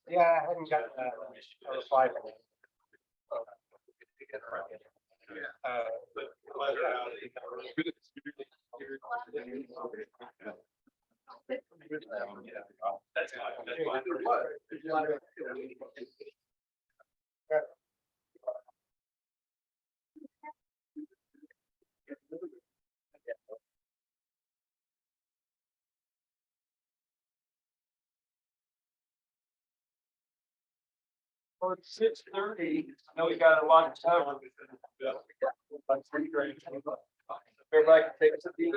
Yeah, I haven't got a reply from him. Well, it's 6:30. I know we got a lot of time. Everybody can take a seat.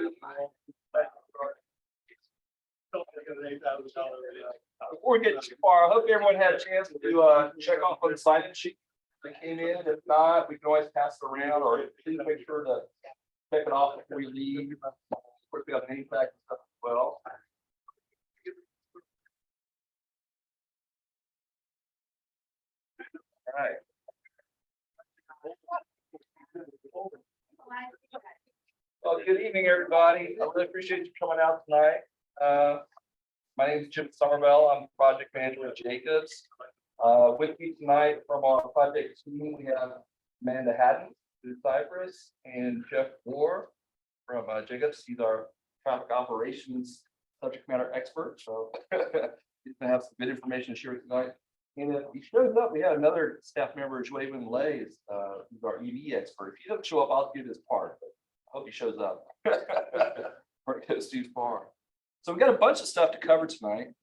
Before we get too far, I hope everyone had a chance to check off on the sign-in sheet that came in. If not, we can always pass it around, or please make sure to check it off before you leave. Of course, we got name tags and stuff as well. All right. Well, good evening, everybody. I really appreciate you coming out tonight. My name is Jim Somerville. I'm the project manager at Jacobs. With me tonight from our project team, we have Amanda Haddon, who's Cypress, and Jeff Moore from Jacobs. He's our traffic operations subject matter expert. So he's gonna have some good information to share with you tonight. And if he shows up, we had another staff member, Joaquin Lay, who's our EV expert. If he doesn't show up, I'll give his part. But I hope he shows up. Or it goes too far. So we got a bunch of stuff to cover tonight.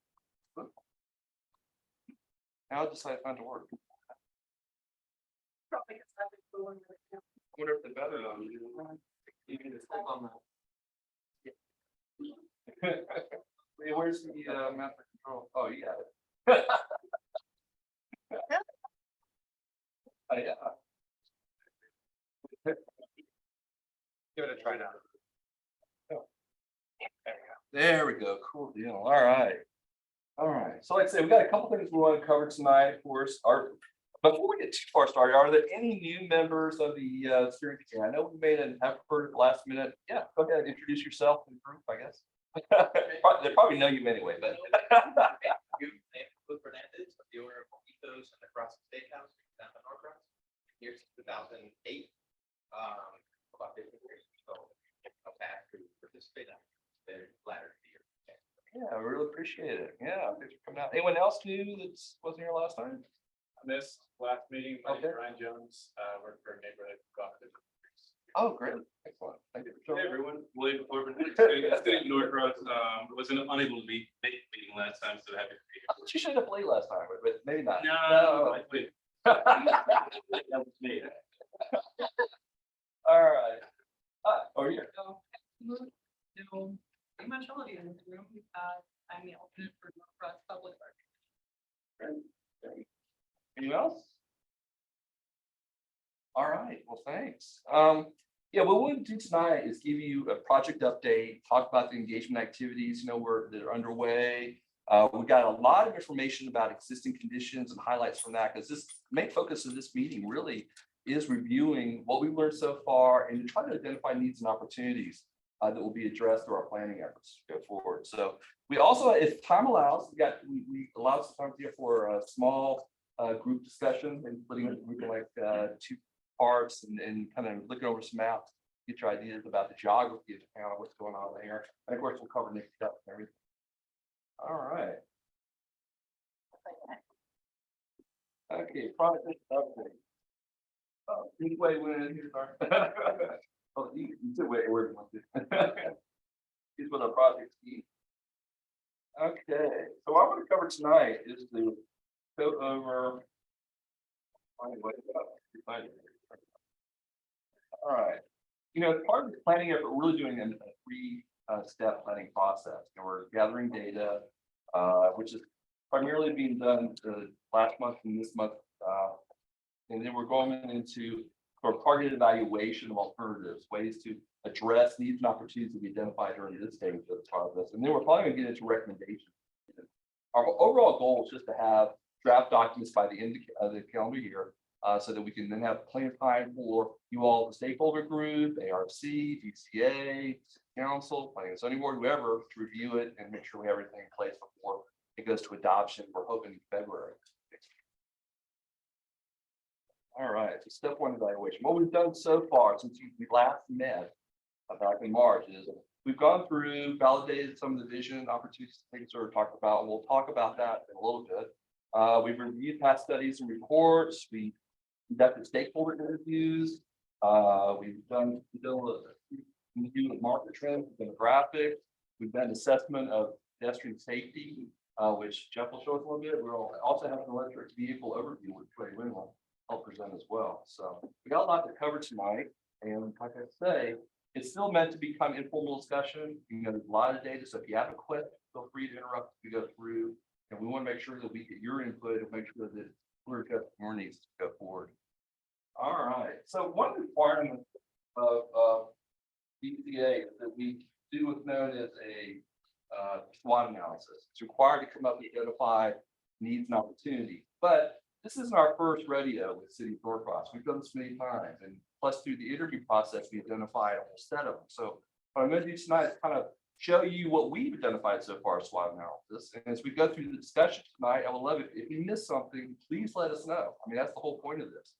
How does I find to work? I wonder if the better where's the master control? Oh, you got it. Oh, yeah. Give it a try now. There we go. Cool deal. All right. All right. So like I said, we got a couple things we want to cover tonight. Of course, before we get too far started, are there any new members of the steering team? I know we made an effort at the last minute. Yeah, go ahead and introduce yourself and group, I guess. They probably know you anyway, but Fernandez, the owner of Mojitos and the Cross Steakhouse down in Norcross. Here since 2008. About 15 years. So I'm back to participate in the latter year. yeah, I really appreciate it. Yeah, thanks for coming out. Anyone else new that wasn't here last time? I missed last meeting. My Okay. name's Ryan Jones, work for a neighborhood cooperative. Oh, great. Excellent. Thank you for Hey showing up. everyone, William Corbin, State Norcross, wasn't unable to make the meeting last time, so happy to be I thought you showed up late last time, but maybe not. here. No, wait. That was me. All right. Oh, yeah. No, pretty much all of you in this room. I'm the alternate for Norcross Public Art. Anyone else? All right, well, thanks. Yeah, what we'll do tonight is give you a project update, talk about the engagement activities, that are underway. We got a lot of information about existing conditions and highlights from that, because this main focus of this meeting really is reviewing what we've learned so far and to try to identify needs and opportunities that will be addressed through our planning efforts to go forward. So we also, if time allows, we allow some time here for a small group discussion, including a group of like 2 parts and kind of looking over some maps, get your ideas about the geography of the town, what's going on there. And of course, we'll cover next steps and everything. All right. Okay, project update. Anyway, here's our. Oh, you said where you want to. Here's what our project is. Okay, so what I want to cover tonight is to go over. All right. Part of the planning effort, we're really doing a 3-step planning process. We're gathering data, which is primarily being done last month and this month. And then we're going into targeted evaluation of alternatives, ways to address needs and opportunities to be identified during this stage of the process. And then we're probably going to get into recommendations. our overall goal is just to have draft documents by the end of the calendar year. So that we can then have plenty of time for you all, the stakeholder group, ARC, DCA, council, planning and zoning board, whoever, to review it and make sure we have everything in place before it goes to adoption. We're hoping in February. All right, so step one evaluation. What we've done so far since we last met back in March is we've gone through, validated some of the vision opportunities things we talked about, and we'll talk about that in a little bit. We've reviewed past studies and reports. We conducted stakeholder interviews. We've done market trends, demographics. We've done assessment of pedestrian safety, which Jeff will show us a little bit. We'll also have an electric vehicle overview, which Trey Wynn will help present as well. So we got a lot to cover tonight. And like I say, it's still meant to become informal discussion. You know, there's a lot of data. So if you have a question, feel free to interrupt as we go through. And we want to make sure that we get your input and make sure that we're addressing your needs to go forward. All right. So one of the requirements of DCA is that we do what's known as a SWOT analysis. It's required to come up and identify needs and opportunities. But this isn't our first rodeo with City of Norcross. We've done this many times. And plus through the interview process, we identified a whole set of them. So what I'm going to do tonight is kind of show you what we've identified so far as SWOT analysis. And as we go through the discussion tonight, I would love it if you missed something, please let us know. I mean, that's the whole point of this.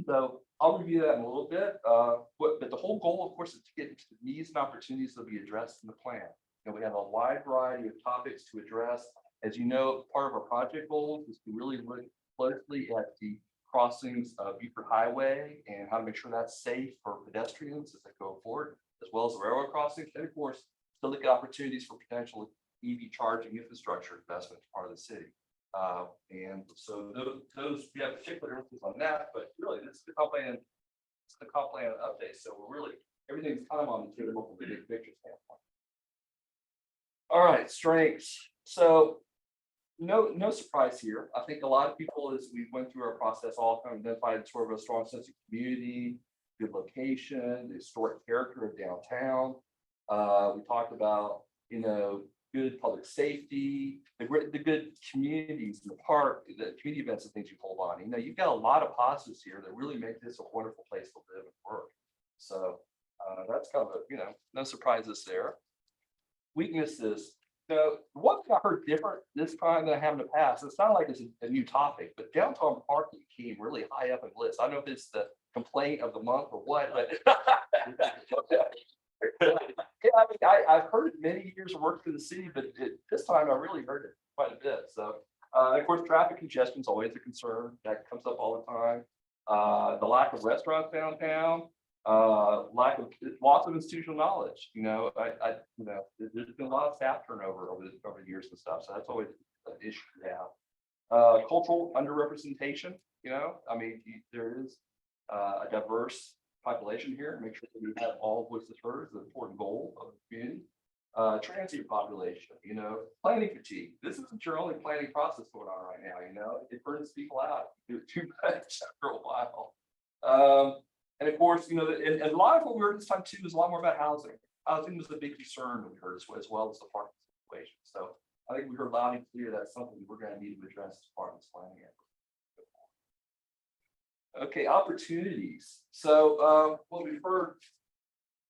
So I'll review that in a little bit. But the whole goal, of course, is to get into the needs and opportunities that will be addressed in the plan. And we have a wide variety of topics to address. As you know, part of our project goals is to really look closely at the crossings of Beaufort Highway and how to make sure that's safe for pedestrians as they go forward, as well as the railroad crossings. And of course, to look at opportunities for potential EV charging infrastructure investment as part of the city. And so those we have particular emphasis on that, but really this is the comp plan, update. So we're really everything's kind of on the table from the big picture standpoint. All right, strengths. So no surprise here. I think a lot of people, as we went through our process, all kind of identified sort of a strong sense of community, good location, the historic character of downtown. We talked about, you know, good public safety, the good communities in the park, the community events and things you hold on. You know, you've got a lot of positives here that really make this a wonderful place to live and work. So that's kind of a, you know, no surprises there. Weaknesses. So one thing I heard different this time than I have in the past, it's not like it's a new topic, but downtown parking came really high up in the list. I don't know if it's the complaint of the month or what, but yeah, I mean, I've heard it many years of work for the city, but this time I really heard it quite a bit. So, of course, traffic congestion is always a concern that comes up all the time. The lack of restaurants downtown, lack of lots of institutional knowledge. You know, you know, there's been a lot of staff turnover over the years and stuff. So that's always an issue to have. Cultural underrepresentation. You know, I mean, there is a diverse population here, make sure that we have all voices heard is an important goal of the community. Transient population, you know, planning fatigue. This isn't your only planning process going on right now, you know, it burns people out. You do it too much after a while. And of course, you know, and a lot of what we heard this time too is a lot more about housing. Housing was a big concern that we heard as well as the parking situation. So I think we heard loud and clear that's something we're going to need to address as part of this planning effort. Okay, opportunities. So what we've heard,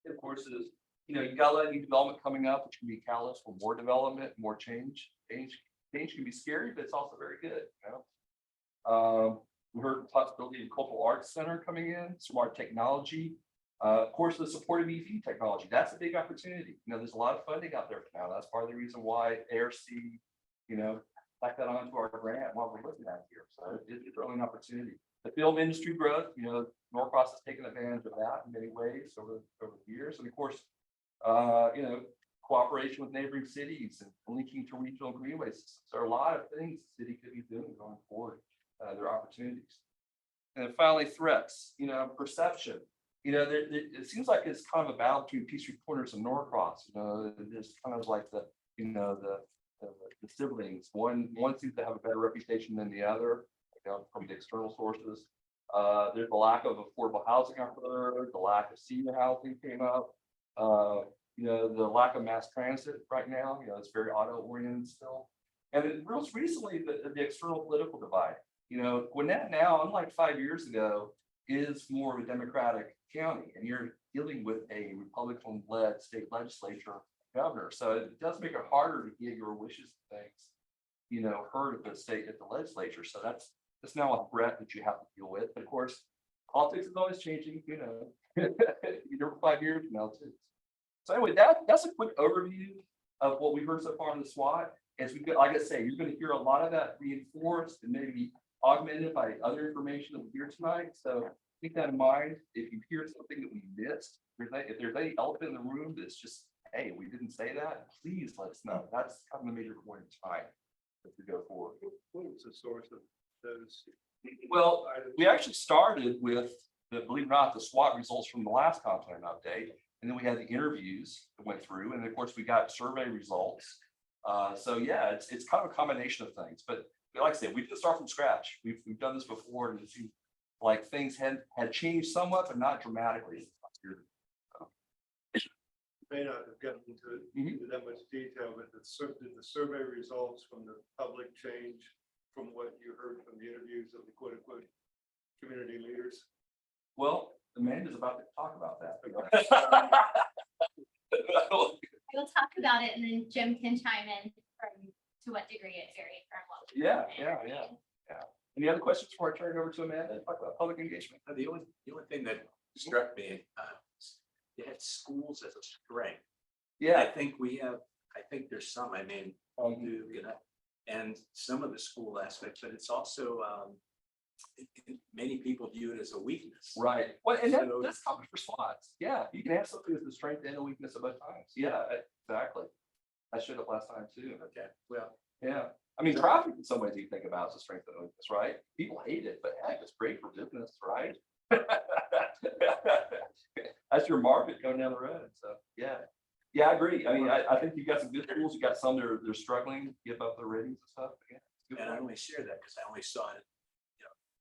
of course, is, you know, you got a lot of new development coming up, which can be a catalyst for more development, more change. Change can be scary, but it's also very good. You know? We heard the possibility of cultural arts center coming in, smart technology. Of course, the support of EV technology. That's a big opportunity. You know, there's a lot of funding out there for now. That's part of the reason why ARC, you know, back that onto our grant while we're looking at here. So it's really an opportunity. The film industry growth, you know, Norcross has taken advantage of that in many ways over the years. And of course, you know, cooperation with neighboring cities and linking to regional greenways. There are a lot of things the city could be doing going forward. There are opportunities. And then finally, threats, you know, perception. You know, it seems like it's kind of a battle between Peachtree Corners and Norcross. You know, there's kind of like the, you know, the siblings. One seems to have a better reputation than the other, you know, from the external sources. There's a lack of affordable housing out there. The lack of senior housing came up. You know, the lack of mass transit right now. You know, it's very auto oriented still. And then real recently, the external political divide. You know, Gwinnett now, unlike 5 years ago, is more of a Democratic county, and you're dealing with a Republican-led state legislature governor. So it does make it harder to get your wishes and things, you know, heard at the legislature. So that's now a threat that you have to deal with. But of course, politics is always changing, you know, either 5 years from now too. So anyway, that's a quick overview of what we've heard so far in the SWAT. As we go, like I say, you're going to hear a lot of that reinforced and maybe augmented by other information that we hear tonight. So keep that in mind. If you hear something that we missed, if there's any elephant in the room that's just, hey, we didn't say that, please let us know. That's kind of a major point in time as we go forward. What was the source of those? Well, we actually started with believe it or not, the SWOT results from the last comp plan update. And then we had the interviews that went through, and of course we got survey results. So yeah, it's kind of a combination of things, but like I said, we didn't start from scratch. We've done this before, and it seemed like things had changed somewhat, but not dramatically. May not have gotten into that much detail, but did the survey results from the public change from what you heard from the interviews of the quote unquote community leaders? Well, Amanda's about to talk about that. We'll talk about it and then Jim can chime in to what degree it varied from what. Yeah. Any other questions before I turn it over to Amanda? Talk about public engagement. The only thing that struck me, you had schools as a strength. I Yeah. think there's some, Duke, and some of the school aspects, but it's also, many people view it as a weakness. Right. Well, and So- that's common for SWATs. Yeah, you can have something as a strength and a weakness at both times. Yeah, exactly. I showed up last time too. Okay, well, Yeah. I mean, traffic in some ways you think about as a strength and a weakness, right? People hate it, but heck, it's great for business, right? That's your market going down the road. So yeah. Yeah, I agree. I mean, I think you've got some good tools. You got some that are struggling to give up their ratings and stuff. Yeah, it's a good and I point. only share that because I only saw it,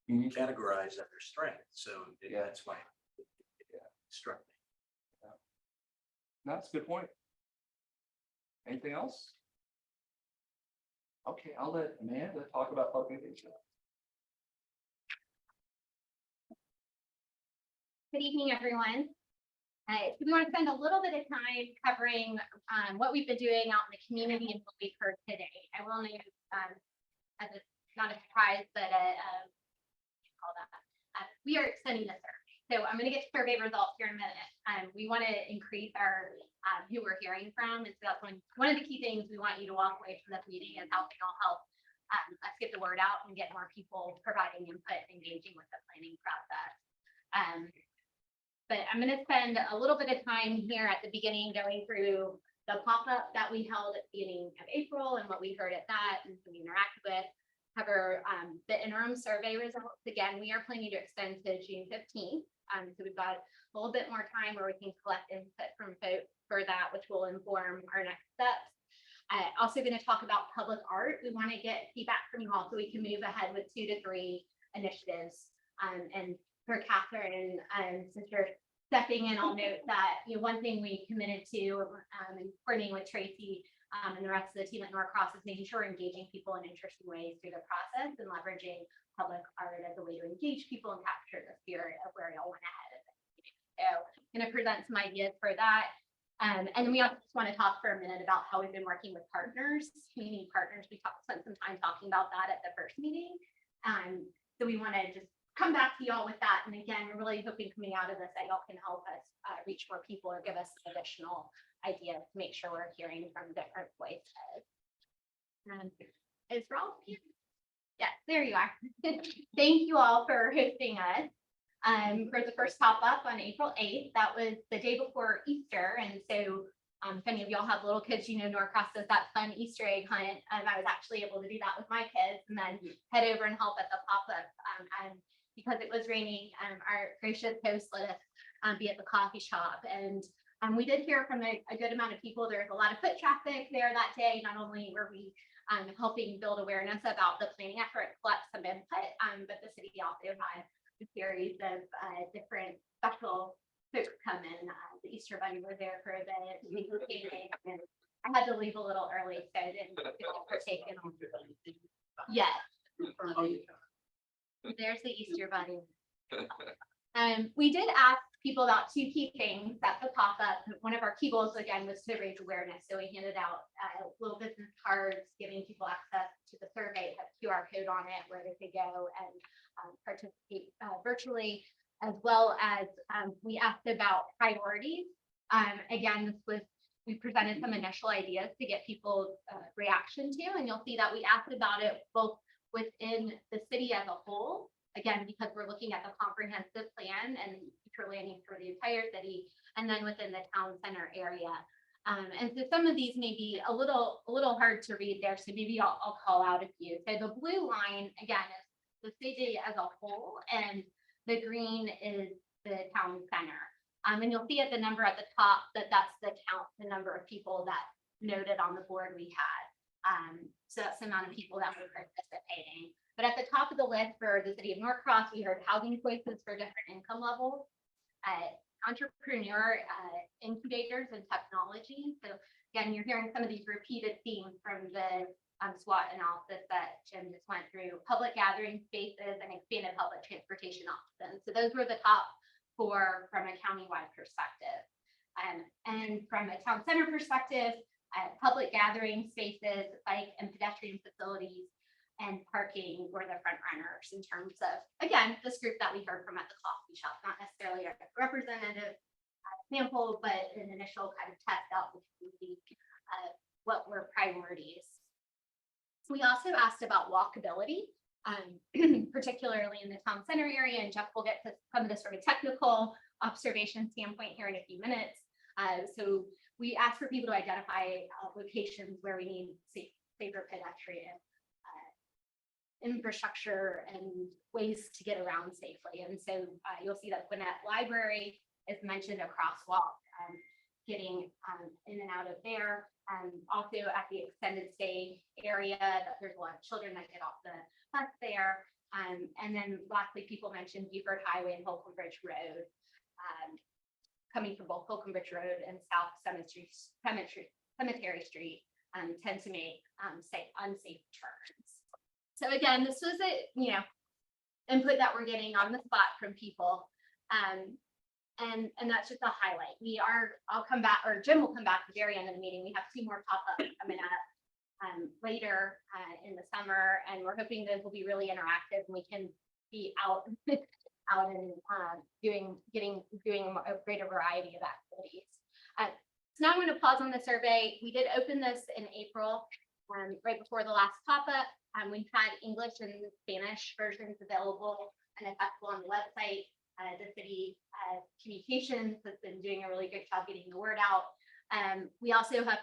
Mhm. categorized under strength, so Yeah. that's why it struck me. No, that's a good point. Anything else? Okay, I'll let Amanda talk about public engagement. Good evening, everyone. So we want to spend a little bit of time covering what we've been doing out in the community and what we've heard today. I will note, as a, not a surprise, but we are extending the survey. So I'm going to get to survey results here in a minute. We want to increase our who we're hearing from, and so that's one of the key things we want you to walk away from this meeting is how we can all help us get the word out and get more people providing input, engaging with the planning process. But I'm going to spend a little bit of time here at the beginning going through the pop-up that we held at the beginning of April and what we heard at that and who we interacted with. Cover the interim survey results. Again, we are planning to extend to June 15th. So we've got a little bit more time where we can collect input from folks for that, which will inform our next steps. Also going to talk about public art. We want to get feedback from you all so we can move ahead with 2 to 3 initiatives. And for Catherine and since you're stepping in, I'll note that one thing we committed to and coordinating with Tracy and the rest of the team at Norcross is making sure we're engaging people in interesting ways through the process and leveraging public art as a way to engage people and capture the spirit of where y'all went ahead. So I'm going to present some ideas for that. And then we also just want to talk for a minute about how we've been working with partners, community partners. We spent some time talking about that at the first meeting. So we want to just come back to y'all with that. And again, we're really hoping coming out of this that y'all can help us reach more people or give us additional ideas to make sure we're hearing from different voices. Is Ralph here? Yes, there you are. Thank you all for hosting us for the first pop-up on April 8th. That was the day before Easter. And so if any of y'all have little kids, Norcross does that fun Easter egg hunt. I was actually able to do that with my kids and then head over and help at the pop-up. And because it was raining, our gracious host let us be at the coffee shop. And we did hear from a good amount of people. There was a lot of foot traffic there that day. Not only were we helping build awareness about the planning effort, collect some input, but the city also had a series of different special folks come in. The Easter Bunny was there for a bit. And I had to leave a little early, so I didn't get to partake in all. Yes, there's the Easter bunny. We did ask people about two key things at the pop-up. One of our key goals, again, was to raise awareness. So we handed out little business cards, giving people access to the survey, have QR code on it, where they could go and participate virtually, as well as we asked about priorities. Again, we presented some initial ideas to get people's reaction to, and you'll see that we asked about it both within the city as a whole, again, because we're looking at the comprehensive plan and future planning for the entire city, and then within the town center area. And so some of these may be a little hard to read there, so maybe I'll call out a few. So the blue line, again, is the city as a whole, and the green is the town center. And you'll see at the number at the top that that's the number of people that noted on the board we had. So that's the amount of people that were participating. But at the top of the list for the city of Norcross, we heard housing choices for different income levels, entrepreneur incubators and technology. So again, you're hearing some of these repeated themes from the SWOT analysis that Jim just went through: public gathering spaces and expanded public transportation options. So those were the top four from a countywide perspective. And from a town center perspective, public gathering spaces, bike and pedestrian facilities, and parking were the front runners in terms of, again, this group that we heard from at the coffee shop, not necessarily a representative sample, but an initial kind of test out with the community, what were priorities. We also asked about walkability, particularly in the town center area, and Jeff will get to some of the sort of technical observation standpoint here in a few minutes. So we asked for people to identify locations where we need safer pedestrian infrastructure and ways to get around safely. And so you'll see that Gwinnett Library is mentioned, a crosswalk, getting in and out of there. Also at the extended stay area, that there's a lot of children that get off the bus there. And then lastly, people mentioned Buford Highway and Holcomb Bridge Road, coming from both Holcomb Bridge Road and South Cemetery Street, tend to make unsafe turns. So again, this was input that we're getting on the spot from people. And that's just a highlight. I'll come back, or Jim will come back at the very end of the meeting. We have 2 more pop-ups coming up later in the summer, and we're hoping those will be really interactive and we can be out and doing a greater variety of activities. So now I'm going to pause on the survey. We did open this in April, right before the last pop-up. We've had English and Spanish versions available and accessible on the website. The city communications has been doing a really good job getting the word out. We also have,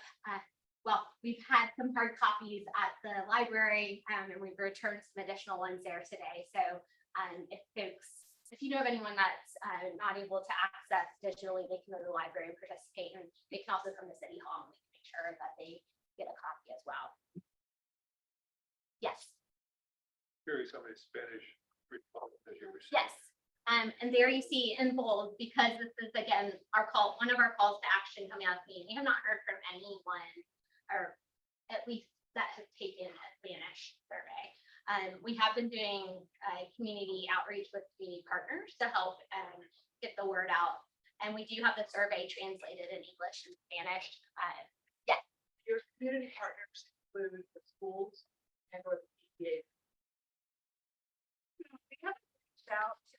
we've had some hard copies at the library, and we've returned some additional ones there today. So if you know of anyone that's not able to access digitally, they can go to the library and participate, and they can also come to City Hall and we can make sure that they get a copy as well. Yes. Curious how many Spanish that you received. Yes. And there you see in bold, because this is again one of our calls to action coming out of the meeting. We have not heard from anyone, or at least that has taken a Spanish survey. We have been doing community outreach with community partners to help get the word out. And we do have the survey translated in English and Spanish. Yes. Your community partners include the schools and or the PTA. We have reached out to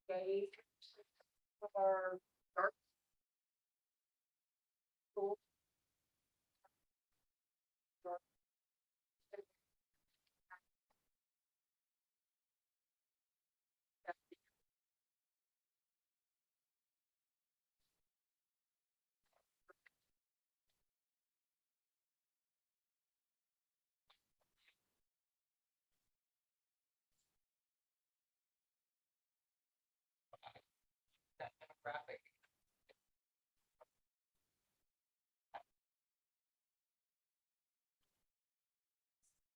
the of our dark schools. Demographic.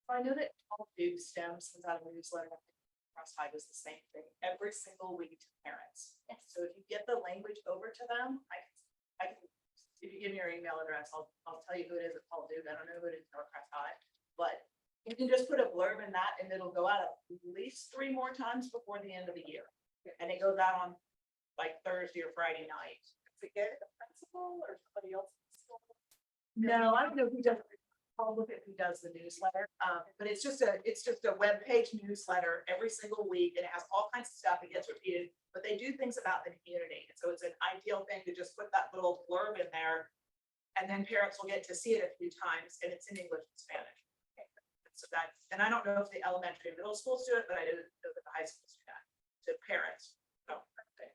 I know that all Duke STEM sends out a newsletter. Cross High does the same thing every single week to parents. Yes. So if you get the language over to them, I can if you give me your email address, I'll tell you who it is at Paul Duke. I don't know who it is at Norcross High. But you can just put a blurb in that and it'll go out at least 3 more times before the end of the year. And it goes out on like Thursday or Friday night. Forget the principal or somebody else. No, I don't know who does, I'll look at who does the newsletter, but it's just a webpage newsletter every single week, and it has all kinds of stuff, it gets repeated, but they do things about the community, and so it's an ideal thing to just put that little blurb in there, and then parents will get to see it a few times, and it's in English and Spanish. So that, and I don't know if the elementary and middle schools do it, but I know that the high schools do that, to parents. So, okay.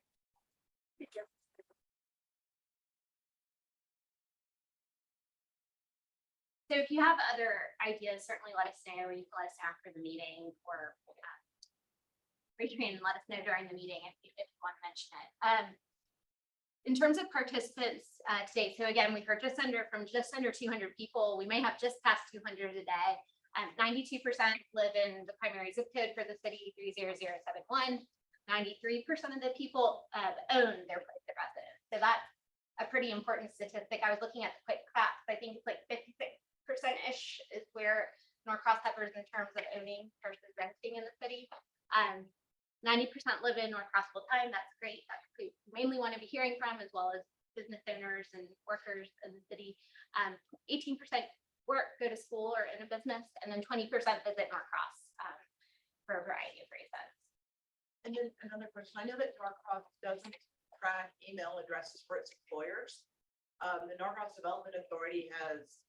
So if you have other ideas, certainly let us know, or you can let us know after the meeting, or raise your hand and let us know during the meeting if you want to mention it. In terms of participants today, so again, we heard just under 200 people. We may have just passed 200 today. 92% live in the primary zip code for the city, 30071. 93% of the people own their place of residence. So that's a pretty important statistic. I was looking at the quick facts. I think it's like 56%-ish is where Norcross hovers in terms of owning versus renting in the city. 90% live in Norcross full time. That's great. That's who we mainly want to be hearing from, as well as business owners and workers in the city. 18% work, go to school, or in a business, and then 20% visit Norcross for a variety of reasons. And then another question, I know that Norcross doesn't track email addresses for its employers. The Norcross Development Authority has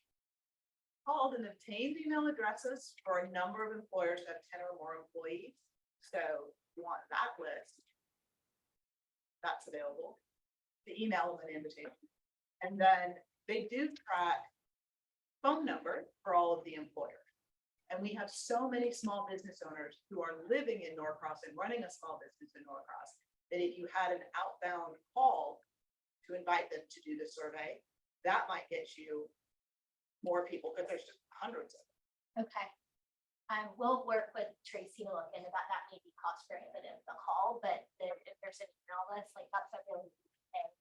called and obtained email addresses for a number of employers that have 10 or more employees. So if you want that list, that's available. The email them an invitation. And then they do track phone number for all of the employers. And we have so many small business owners who are living in Norcross and running a small business in Norcross that if you had an outbound call to invite them to do the survey, that might get you more people, because there's just hundreds of them. Okay. We'll work with Tracy to look into that. That may be cost prohibitive, the call, but if there's an email list, like that's a really good thing.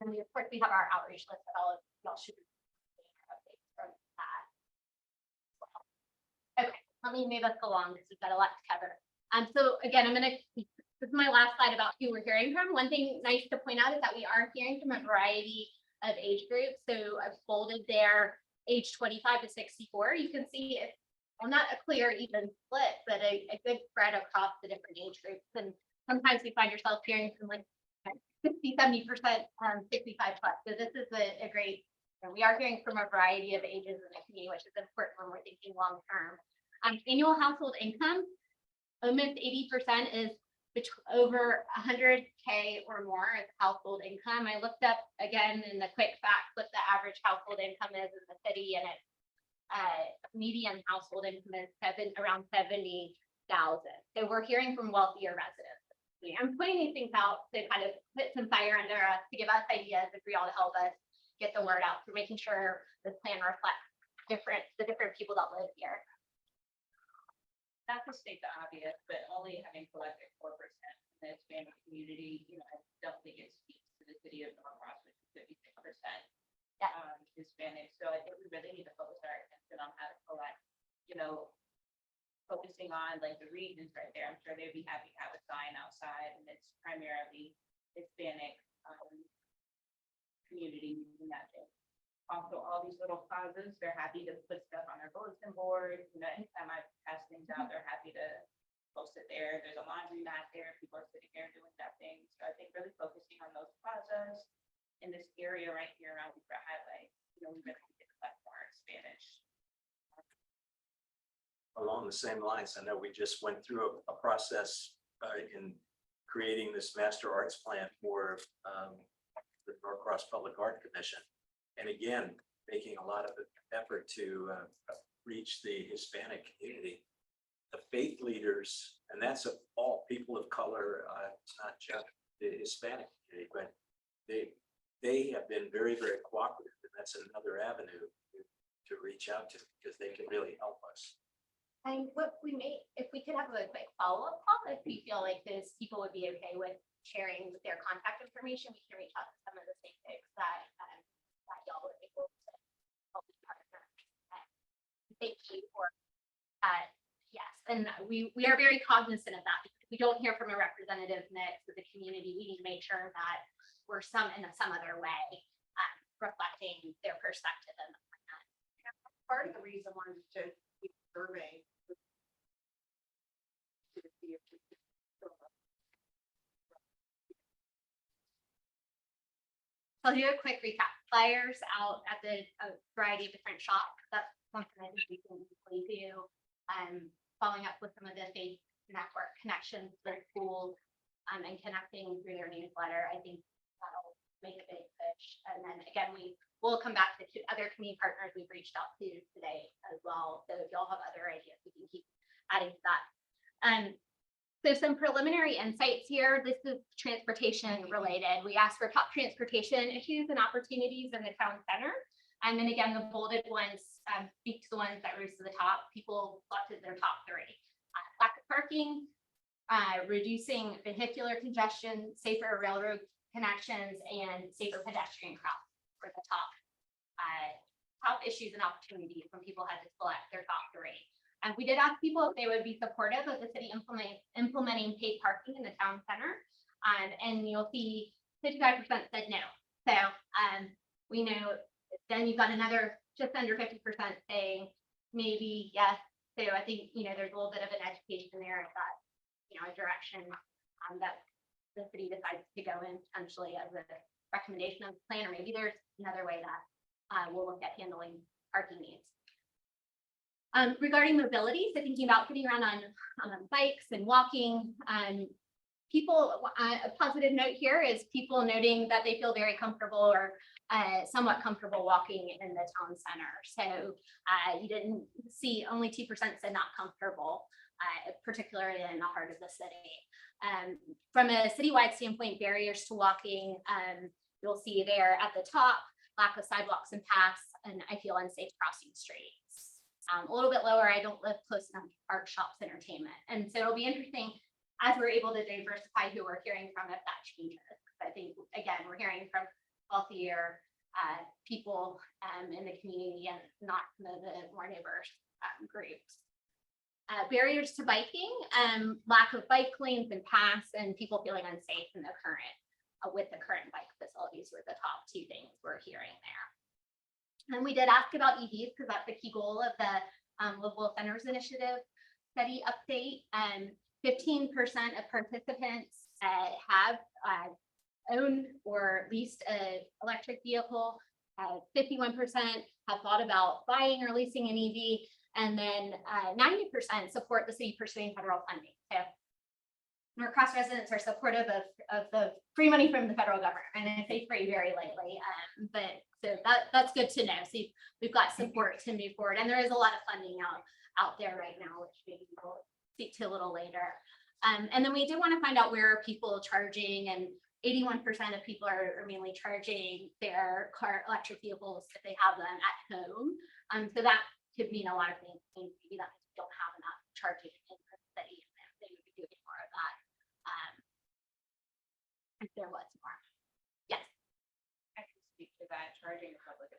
And we, of course, we have our outreach list that all of y'all should be getting updates from that. Okay, let me move us along because we've got a lot to cover. So again, this is my last slide about who we're hearing from. One thing nice to point out is that we are hearing from a variety of age groups. So I've folded there age 25 to 64. You can see it's, well, not a clear even split, but a good spread across the different age groups. And sometimes we find yourself hearing from like 60-70% 65 plus. So this is a great, we are hearing from a variety of ages in the community, which is important when we're thinking long term. Annual household income, almost 80% is over 100K or more is household income. I looked up again in the quick facts what the average household income is in the city, and it's median household income is around 70,000. So we're hearing from wealthier residents. I'm putting these things out to kind of put some fire under us, to give us ideas, if we all help us get the word out, for making sure this plan reflects the different people that live here. Not to state the obvious, but only having collected 4% in the Hispanic community, I don't think it speaks to the city of Norcross, which is 56% Hispanic. So I think we really need to focus our attention on how to collect, focusing on like the regions right there. I'm sure they'd be happy to have a sign outside, and it's primarily Hispanic community in that thing. Also, all these little plazas, they're happy to put stuff on their bulletin board. Anytime I pass things out, they're happy to post it there. There's a laundry mat there. People are sitting there doing nothing. So I think really focusing on those plazas in this area right here around the highway, we really need to collect more in Spanish. Along the same lines, I know we just went through a process in creating this master arts plan for the Norcross Public Art Commission. And again, making a lot of effort to reach the Hispanic community, the faith leaders, and that's all people of color. It's not just the Hispanic community, but they have been very, very cooperative, and that's another avenue to reach out to, because they can really help us. And what we may, if we could have a quick follow-up call, if we feel like those people would be okay with sharing their contact information, we can reach out to some of the same folks that y'all were able to help me partner. Thank you for that. Yes, and we are very cognizant of that. If we don't hear from a representative mix of the community, we need to make sure that we're in some other way reflecting their perspective and the plan. Part of the reason why we should keep surveying. So I'll do a quick recap. Flyers out at a variety of different shops. That's something I think we can easily do. Following up with some of the faith network connections, their schools, and connecting through their newsletter. I think that'll make a big push. And then again, we will come back to other community partners we've reached out to today as well. So if y'all have other ideas, we can keep adding to that. So some preliminary insights here. This is transportation related. We asked for top transportation issues and opportunities in the town center. And then again, the bolded ones speak to the ones that rose to the top. People selected their top three. Lack of parking, reducing vehicular congestion, safer railroad connections, and safer pedestrian crossings were the top issues and opportunities when people had to select their top three. And we did ask people if they would be supportive of the city implementing paid parking in the town center. And you'll see 55% said no. So we know then you've got another just under 50% saying maybe yes. So I think, there's a little bit of an education there of that, a direction that the city decides to go in potentially as a recommendation of the plan, or maybe there's another way that we'll look at handling parking needs. Regarding mobility, so thinking about getting around on bikes and walking, people, a positive note here is people noting that they feel very comfortable or somewhat comfortable walking in the town center. So you didn't see only 2% said not comfortable, particularly in the heart of the city. From a citywide standpoint, barriers to walking, you'll see there at the top, lack of sidewalks and paths, and I feel unsafe crossing streets. A little bit lower, I don't live close enough to art, shops, entertainment. And so it'll be interesting as we're able to diversify who we're hearing from if that changes. I think, again, we're hearing from wealthier people in the community and not the more diverse groups. Barriers to biking, lack of bike lanes and paths, and people feeling unsafe in the current, with the current bike facilities were the top two things we're hearing there. And we did ask about EVs because that's the key goal of the Livable Centers Initiative study update. 15% of participants have owned or leased an electric vehicle. 51% have thought about buying or leasing an EV, and then 90% support the city pursuing federal funding. So Norcross residents are supportive of the free money from the federal government, and I say free very lightly, but so that's good to know. So we've got support to move forward, and there is a lot of funding out there right now, which maybe we'll speak to a little later. And then we do want to find out where are people charging, and 81% of people are mainly charging their electric vehicles if they have them at home. So that could mean a lot of things. Maybe that means we don't have enough charging in the city, and they would be doing more of that. If there was more. Yes. I can speak to that, charging in public.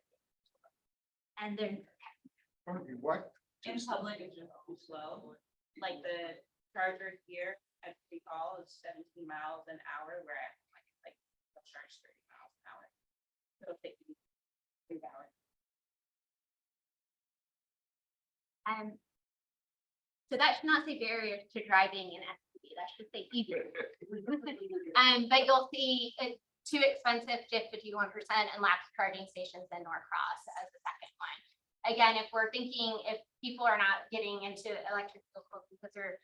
And then What? In public is just too slow. Like the charger here at City Hall is 17 miles an hour, where like they'll charge 30 miles an hour. It'll take you 3 hours. So that should not say barriers to driving in SUV, that should say easier. But you'll see it's too expensive, just 51%, and lack of charging stations in Norcross as the second one. Again, if we're thinking, if people are not getting into electric vehicles because they're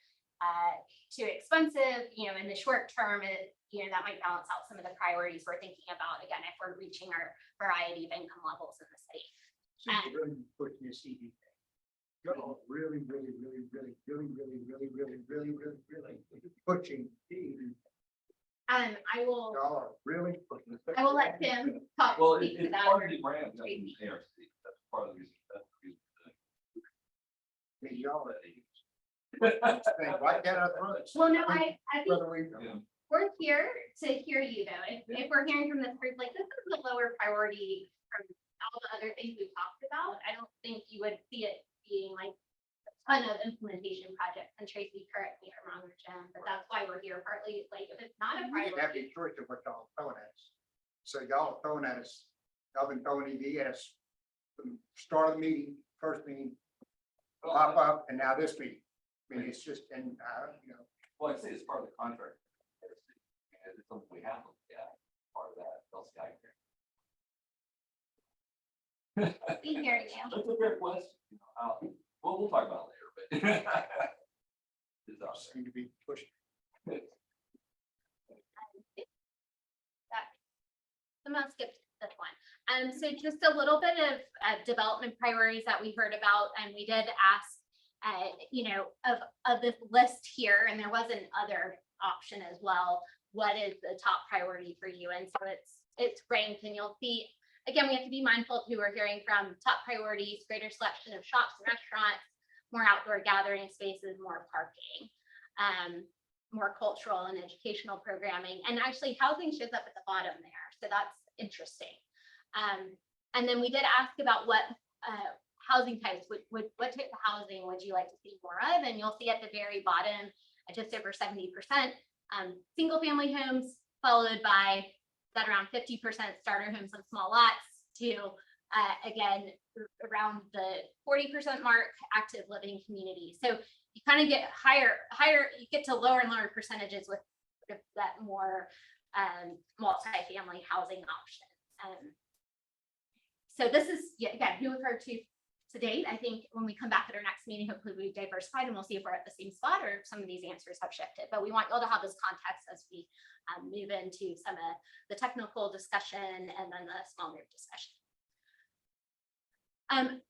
too expensive, in the short term, that might balance out some of the priorities we're thinking about, again, if we're reaching our variety of income levels in the city. Really pushing this EV thing. Really pushing EV. I will Y'all are really pushing this. I will let Tim talk. Well, speak to it's that. part of the brand. That's ARC. That's part of the reason. That's the reason. Y'all are idiots. Right down our throats. Well, no, I think Whether we- Yeah. we're here to hear you though. If we're hearing from this group, like this is a lower priority from all the other things we've talked about, I don't think you would see it being like a ton of implementation projects. And Tracy, correct me if I'm wrong, Jim, but that's why we're here partly, like if it's not a We didn't have priority. any choice of what y'all throwing at us. So y'all are throwing at us, y'all been throwing EV at us from the start of the meeting, first meeting, pop up, and now this meeting. I mean, it's just, and, you know, Well, I'd say it's part of the contract. And it's something we have, yeah, part of that LCI. We hear you. That's a fair question. Well, we'll talk about it later, but. It's out there. seem to be pushed. I'm gonna skip this one. So just a little bit of development priorities that we heard about, and we did ask, you know, of this list here, and there was an other option as well. What is the top priority for you? And so it's ranked, and you'll see, again, we have to be mindful of who we're hearing from. Top priorities: greater selection of shops and restaurants, more outdoor gathering spaces, more parking, more cultural and educational programming, and actually housing shows up at the bottom there. So that's interesting. And then we did ask about what housing types, what type of housing would you like to see more of? And you'll see at the very bottom, just over 70%, single family homes, followed by that around 50% starter homes on small lots, to again, around the 40% mark, active living communities. So you kind of get higher, you get to lower and lower percentages with that more multi-family housing option. So this is, yeah, again, who we've heard to date. I think when we come back at our next meeting, hopefully we've diversified and we'll see if we're at the same spot or if some of these answers have shifted. But we want y'all to have this context as we move into some of the technical discussion and then the small group discussion.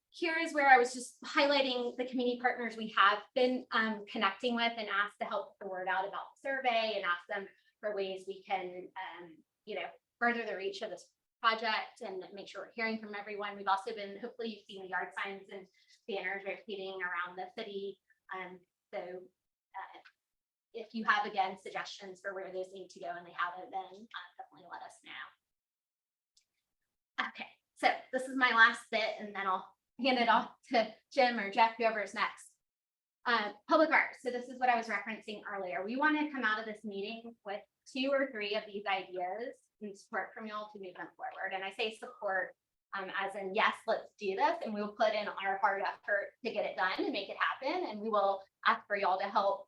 Here is where I was just highlighting the community partners we have been connecting with, and asked to help the word out about the survey, and ask them for ways we can, you know, further the reach of this project and make sure we're hearing from everyone. We've also been, hopefully you've seen the yard signs and banners rotating around the city. So if you have, again, suggestions for where those need to go and they haven't, then definitely let us know. Okay, so this is my last bit, and then I'll hand it off to Jim or Jeff, whoever is next. Public art. So this is what I was referencing earlier. We want to come out of this meeting with 2 or 3 of these ideas and support from y'all to move them forward. And I say support as in, yes, let's do this, and we will put in our hard effort to get it done and make it happen. And we will ask for y'all to help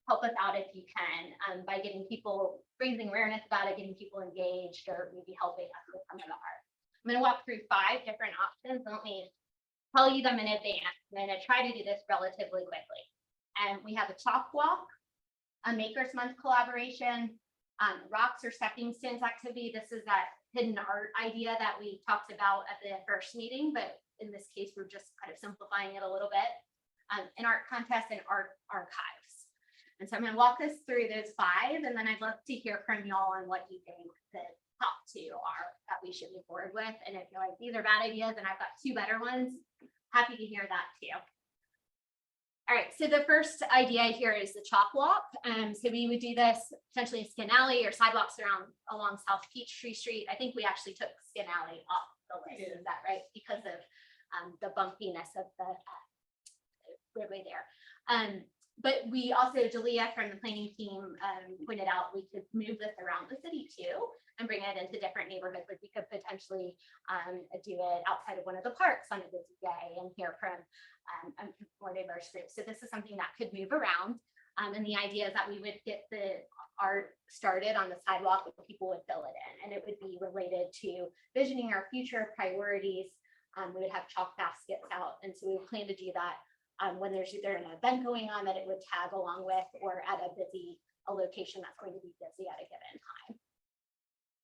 us out if you can, by getting people, raising awareness about it, getting people engaged, or maybe helping us with some of the art. I'm going to walk through 5 different options. Let me tell you them in advance. I'm going to try to do this relatively quickly. And we have a chalk walk, a Makers Month collaboration, rocks or stepping stones activity. This is that hidden art idea that we talked about at the first meeting, but in this case, we're just kind of simplifying it a little bit. An art contest and art archives. And so I'm going to walk us through those 5, and then I'd love to hear from y'all on what you think the top 2 are that we should move forward with. And if you're like, these are bad ideas and I've got 2 better ones, happy to hear that too. All right, so the first idea here is the chalk walk. So we would do this essentially in Skin Alley or sidewalks along South Peachtree Street. I think we actually took Skin Alley off the list, is that right? Because of the bumpiness of the roadway there. But we also, Julia from the planning team pointed out we could move this around the city too and bring it into different neighborhoods. Like we could potentially do it outside of one of the parks on a busy day and hear from a more diverse group. So this is something that could move around. And the idea is that we would get the art started on the sidewalk and people would fill it in. And it would be related to visioning our future priorities. We would have chalk baskets out. And so we would plan to do that when there's either an event going on that it would tag along with, or at a location that's going to be busy at a given time.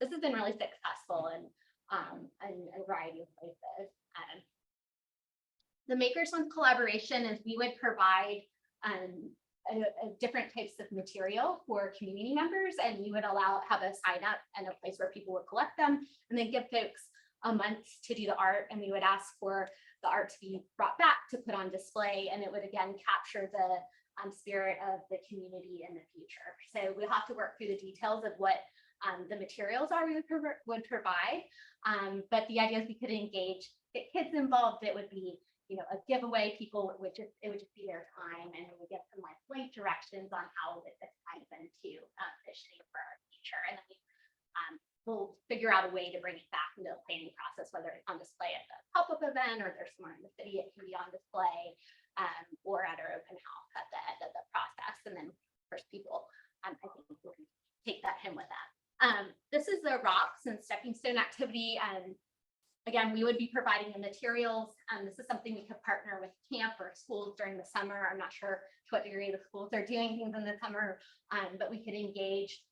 This has been really successful in a variety of places. The Makers Month collaboration is we would provide different types of material for community members, and we would have a sign up and a place where people would collect them, and then give folks a month to do the art. And we would ask for the art to be brought back to put on display, and it would again capture the spirit of the community in the future. So we'll have to work through the details of what the materials are we would provide. But the idea is we could engage, get kids involved. It would be, you know, a giveaway. People would just, it would just be their time, and we would get some like light directions on how this ties into visioning for our future. And then we'll figure out a way to bring it back into the planning process, whether it's on display at the pop-up event, or there's somewhere in the city it can be on display, or at our open house at the end of the process. And then first people, I think we can take that him with that. This is the rocks and stepping stone activity. Again, we would be providing the materials. This is something we could partner with camp or schools during the summer. I'm not sure to what degree the schools are doing things in the summer, but we could engage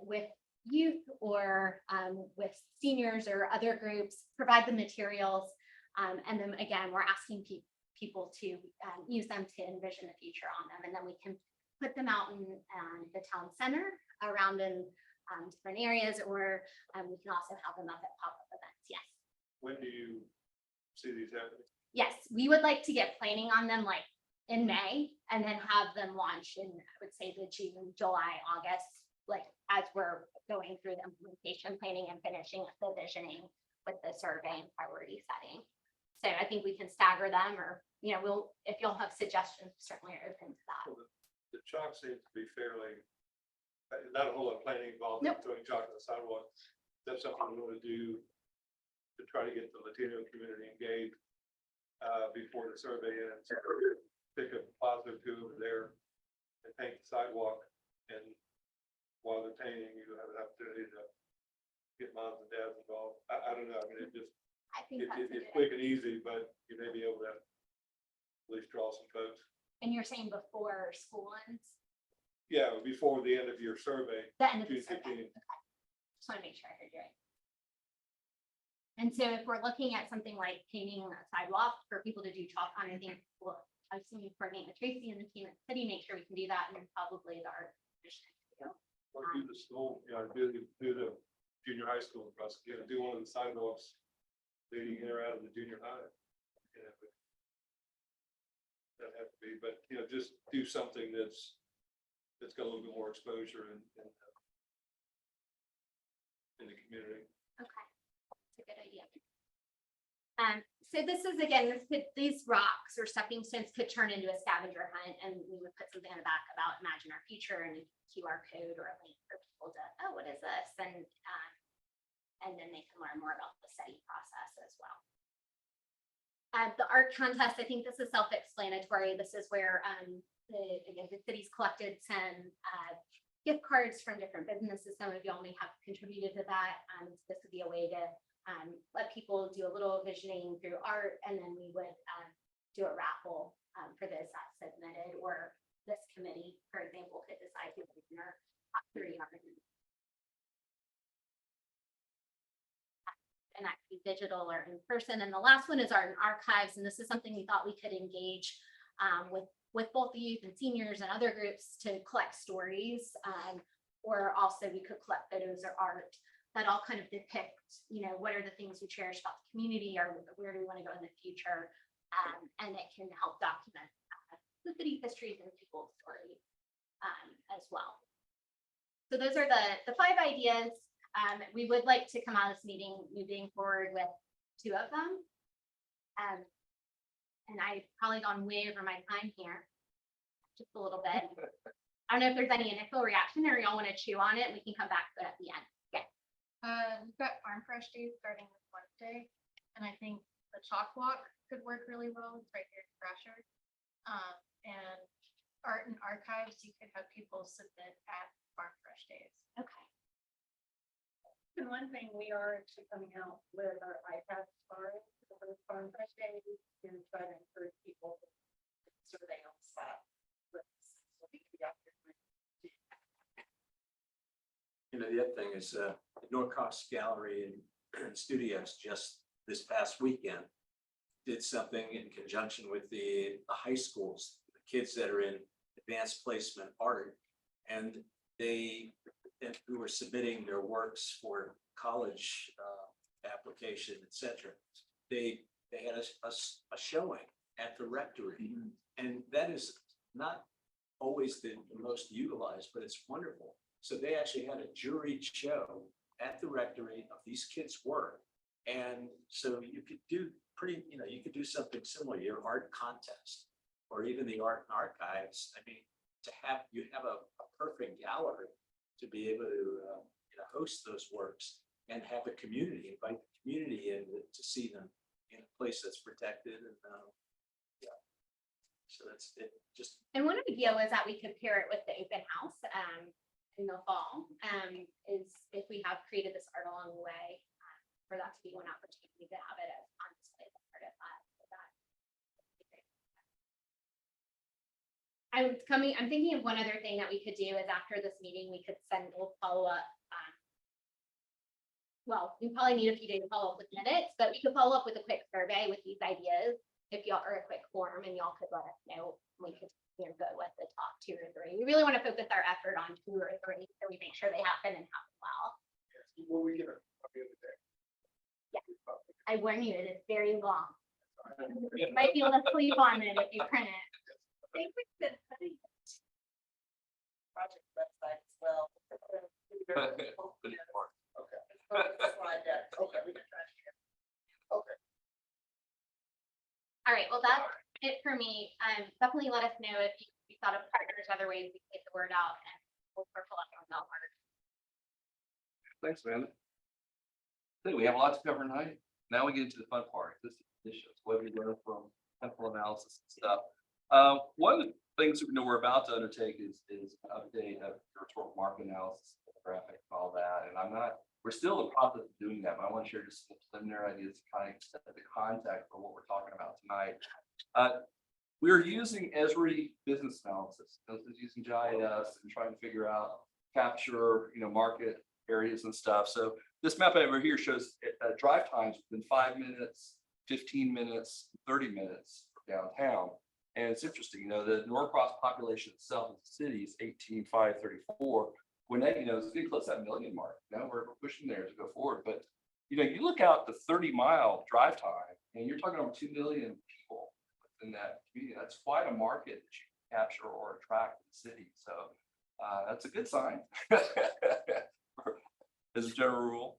with youth or with seniors or other groups, provide the materials. And then again, we're asking people to use them to envision the future on them. And then we can put them out in the town center around in different areas, or we can also have them up at pop-up events. Yes. When do you see these happening? Yes, we would like to get planning on them like in May, and then have them launch in, I would say, the June, July, August, like as we're going through the implementation planning and finishing the visioning with the survey and priority setting. So I think we can stagger them, or, you know, if you'll have suggestions, certainly are open to that. Well, the chalk seems to be fairly, not a whole lot of planning involved in Nope. throwing chalk on the sidewalk. That's something we want to do to try to get the Latino community engaged before the survey ends. Pick a plaza or two over there and paint the sidewalk, and while they're painting, you have an opportunity to get moms and dads involved. I don't know, I mean, it just, I think that's a it's good quick and easy, but you may be able to at least draw some folks. And you're saying before school ends? Yeah, before the end of your survey. The end of the June survey. 15. Just want to make sure I heard you right. And so if we're looking at something like painting a sidewalk for people to do chalk on, I think we'll, I've seen you coordinate with Tracy and the team at the city, make sure we can do that, and then probably the art commission. Or do the school, you know, do the junior high school process, you know, do one of the sidewalks leading in or out of the junior high. You know, but that have to be, but, you know, just do something that's got a little bit more exposure in the community. Okay, that's a good idea. So this is, again, these rocks or stepping stones could turn into a scavenger hunt, and we would put something on the back about imagine our future, and a QR code or a link for people to, oh, what is this? And then they can learn more about the study process as well. The art contest, I think this is self-explanatory. This is where the city's collected some gift cards from different businesses. Some of y'all may have contributed to that. This would be a way to let people do a little visioning through art, and then we would do a raffle for those that submitted, or this committee, for example, could decide who the winner top 3 are. And that could be digital or in person. And the last one is art and archives, and this is something we thought we could engage with both the youth and seniors and other groups to collect stories, or also we could collect photos or art that all kind of depict, you know, what are the things we cherish about the community, or where do we want to go in the future, and it can help document the city histories and people's stories as well. So those are the 5 ideas. We would like to come out of this meeting moving forward with 2 of them. And I've probably gone way over my time here, just a little bit. I don't know if there's any initial reaction, or y'all want to chew on it. We can come back to it at the end. Yeah. We've got Farm Fresh Days starting this Wednesday, and I think the chalk walk could work really well. It's right here in Thrasher. And art and archives, you could have people submit at Farm Fresh Days. Okay. And one thing, we are actually coming out with our iPad stars for the Farm Fresh Days to try to encourage people to survey on that. So we can be out there. You know, the other thing is Norcross Gallery and Studios just this past weekend did something in conjunction with the high schools, the kids that are in advanced placement art, and who were submitting their works for college application, etc. They had a showing at the rectory, and that is not always the most utilized, but it's wonderful. So they actually had a juried show at the rectory of these kids' work. And so you could do you could do something similar, your art contest, or even the art and archives. I mean, you have a perfect gallery to be able to host those works and have the community, invite the community in to see them in a place that's protected and yeah. So that's it. Just And one idea was that we could pair it with the open house in the fall. Is if we have created this art along the way, for that to be one opportunity to have it as on display as part of that. I'm thinking of one other thing that we could do is after this meeting, we could send a follow up. Well, we probably need a few days to follow up with minutes, but we could follow up with a quick survey with these ideas. If y'all are a quick form and y'all could let us know, we could go with the top 2 or 3. We really want to focus our effort on 2 or 3 so we make sure they happen and happen well. Will we get a copy of the deck? I warn you, it is very long. You might be able to sleep on it if you print it. I think we could, project website as well. Slide deck. Okay, we can try to share. Okay. All right, well, that's it for me. Definitely let us know if you thought of partners, other ways we can get the word out, and we'll circle up on that part. Thanks, Amanda. I think we have a lot to cover tonight. Now we get into the fun part. This is issues, what we learn from temporal analysis and stuff. One of the things that we know we're about to undertake is an update of rhetorical market analysis, graphic, and all that. And we're still in the process of doing that, but I want to share just some preliminary ideas to kind of set the context for what we're talking about tonight. We're using Esri business analysis. This is using GIS and trying to figure out, capture, market areas and stuff. So this map over here shows drive times within 5 minutes, 15 minutes, 30 minutes downtown. And it's interesting, the Norcross population itself in the city is 18,534. Gwinnett, it's getting close to that million mark. Now we're pushing there to go forward. But, you look out the 30-mile drive time and you're talking over 2 million people within that community. That's quite a market that you can capture or attract in the city. So that's a good sign as a general rule.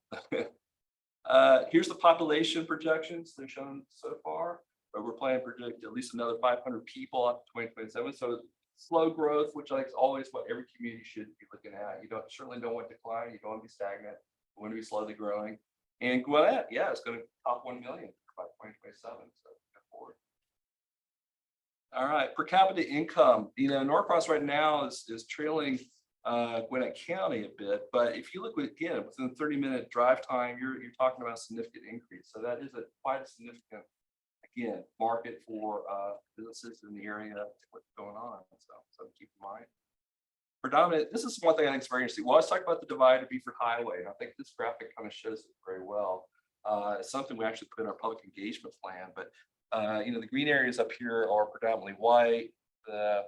Here's the population projections they're shown so far. But we're planning to predict at least another 500 people up to 2027. So slow growth, which I think is always what every community should be looking at. You certainly don't want decline. You don't want to be stagnant. You want to be slowly growing. And Gwinnett, it's going to top 1 million by 2027. So go forward. All right, per capita income. Norcross right now is trailing Gwinnett County a bit, but if you look again within a 30-minute drive time, you're talking about a significant increase. So that is quite a significant market for businesses in the area, what's going on. So keep in mind. Predominant, this is one thing I think is very interesting. Well, I was talking about the divided Beaufort Highway, and I think this graphic kind of shows it very well. It's something we actually put in our public engagement plan, but the green areas up here are predominantly white, the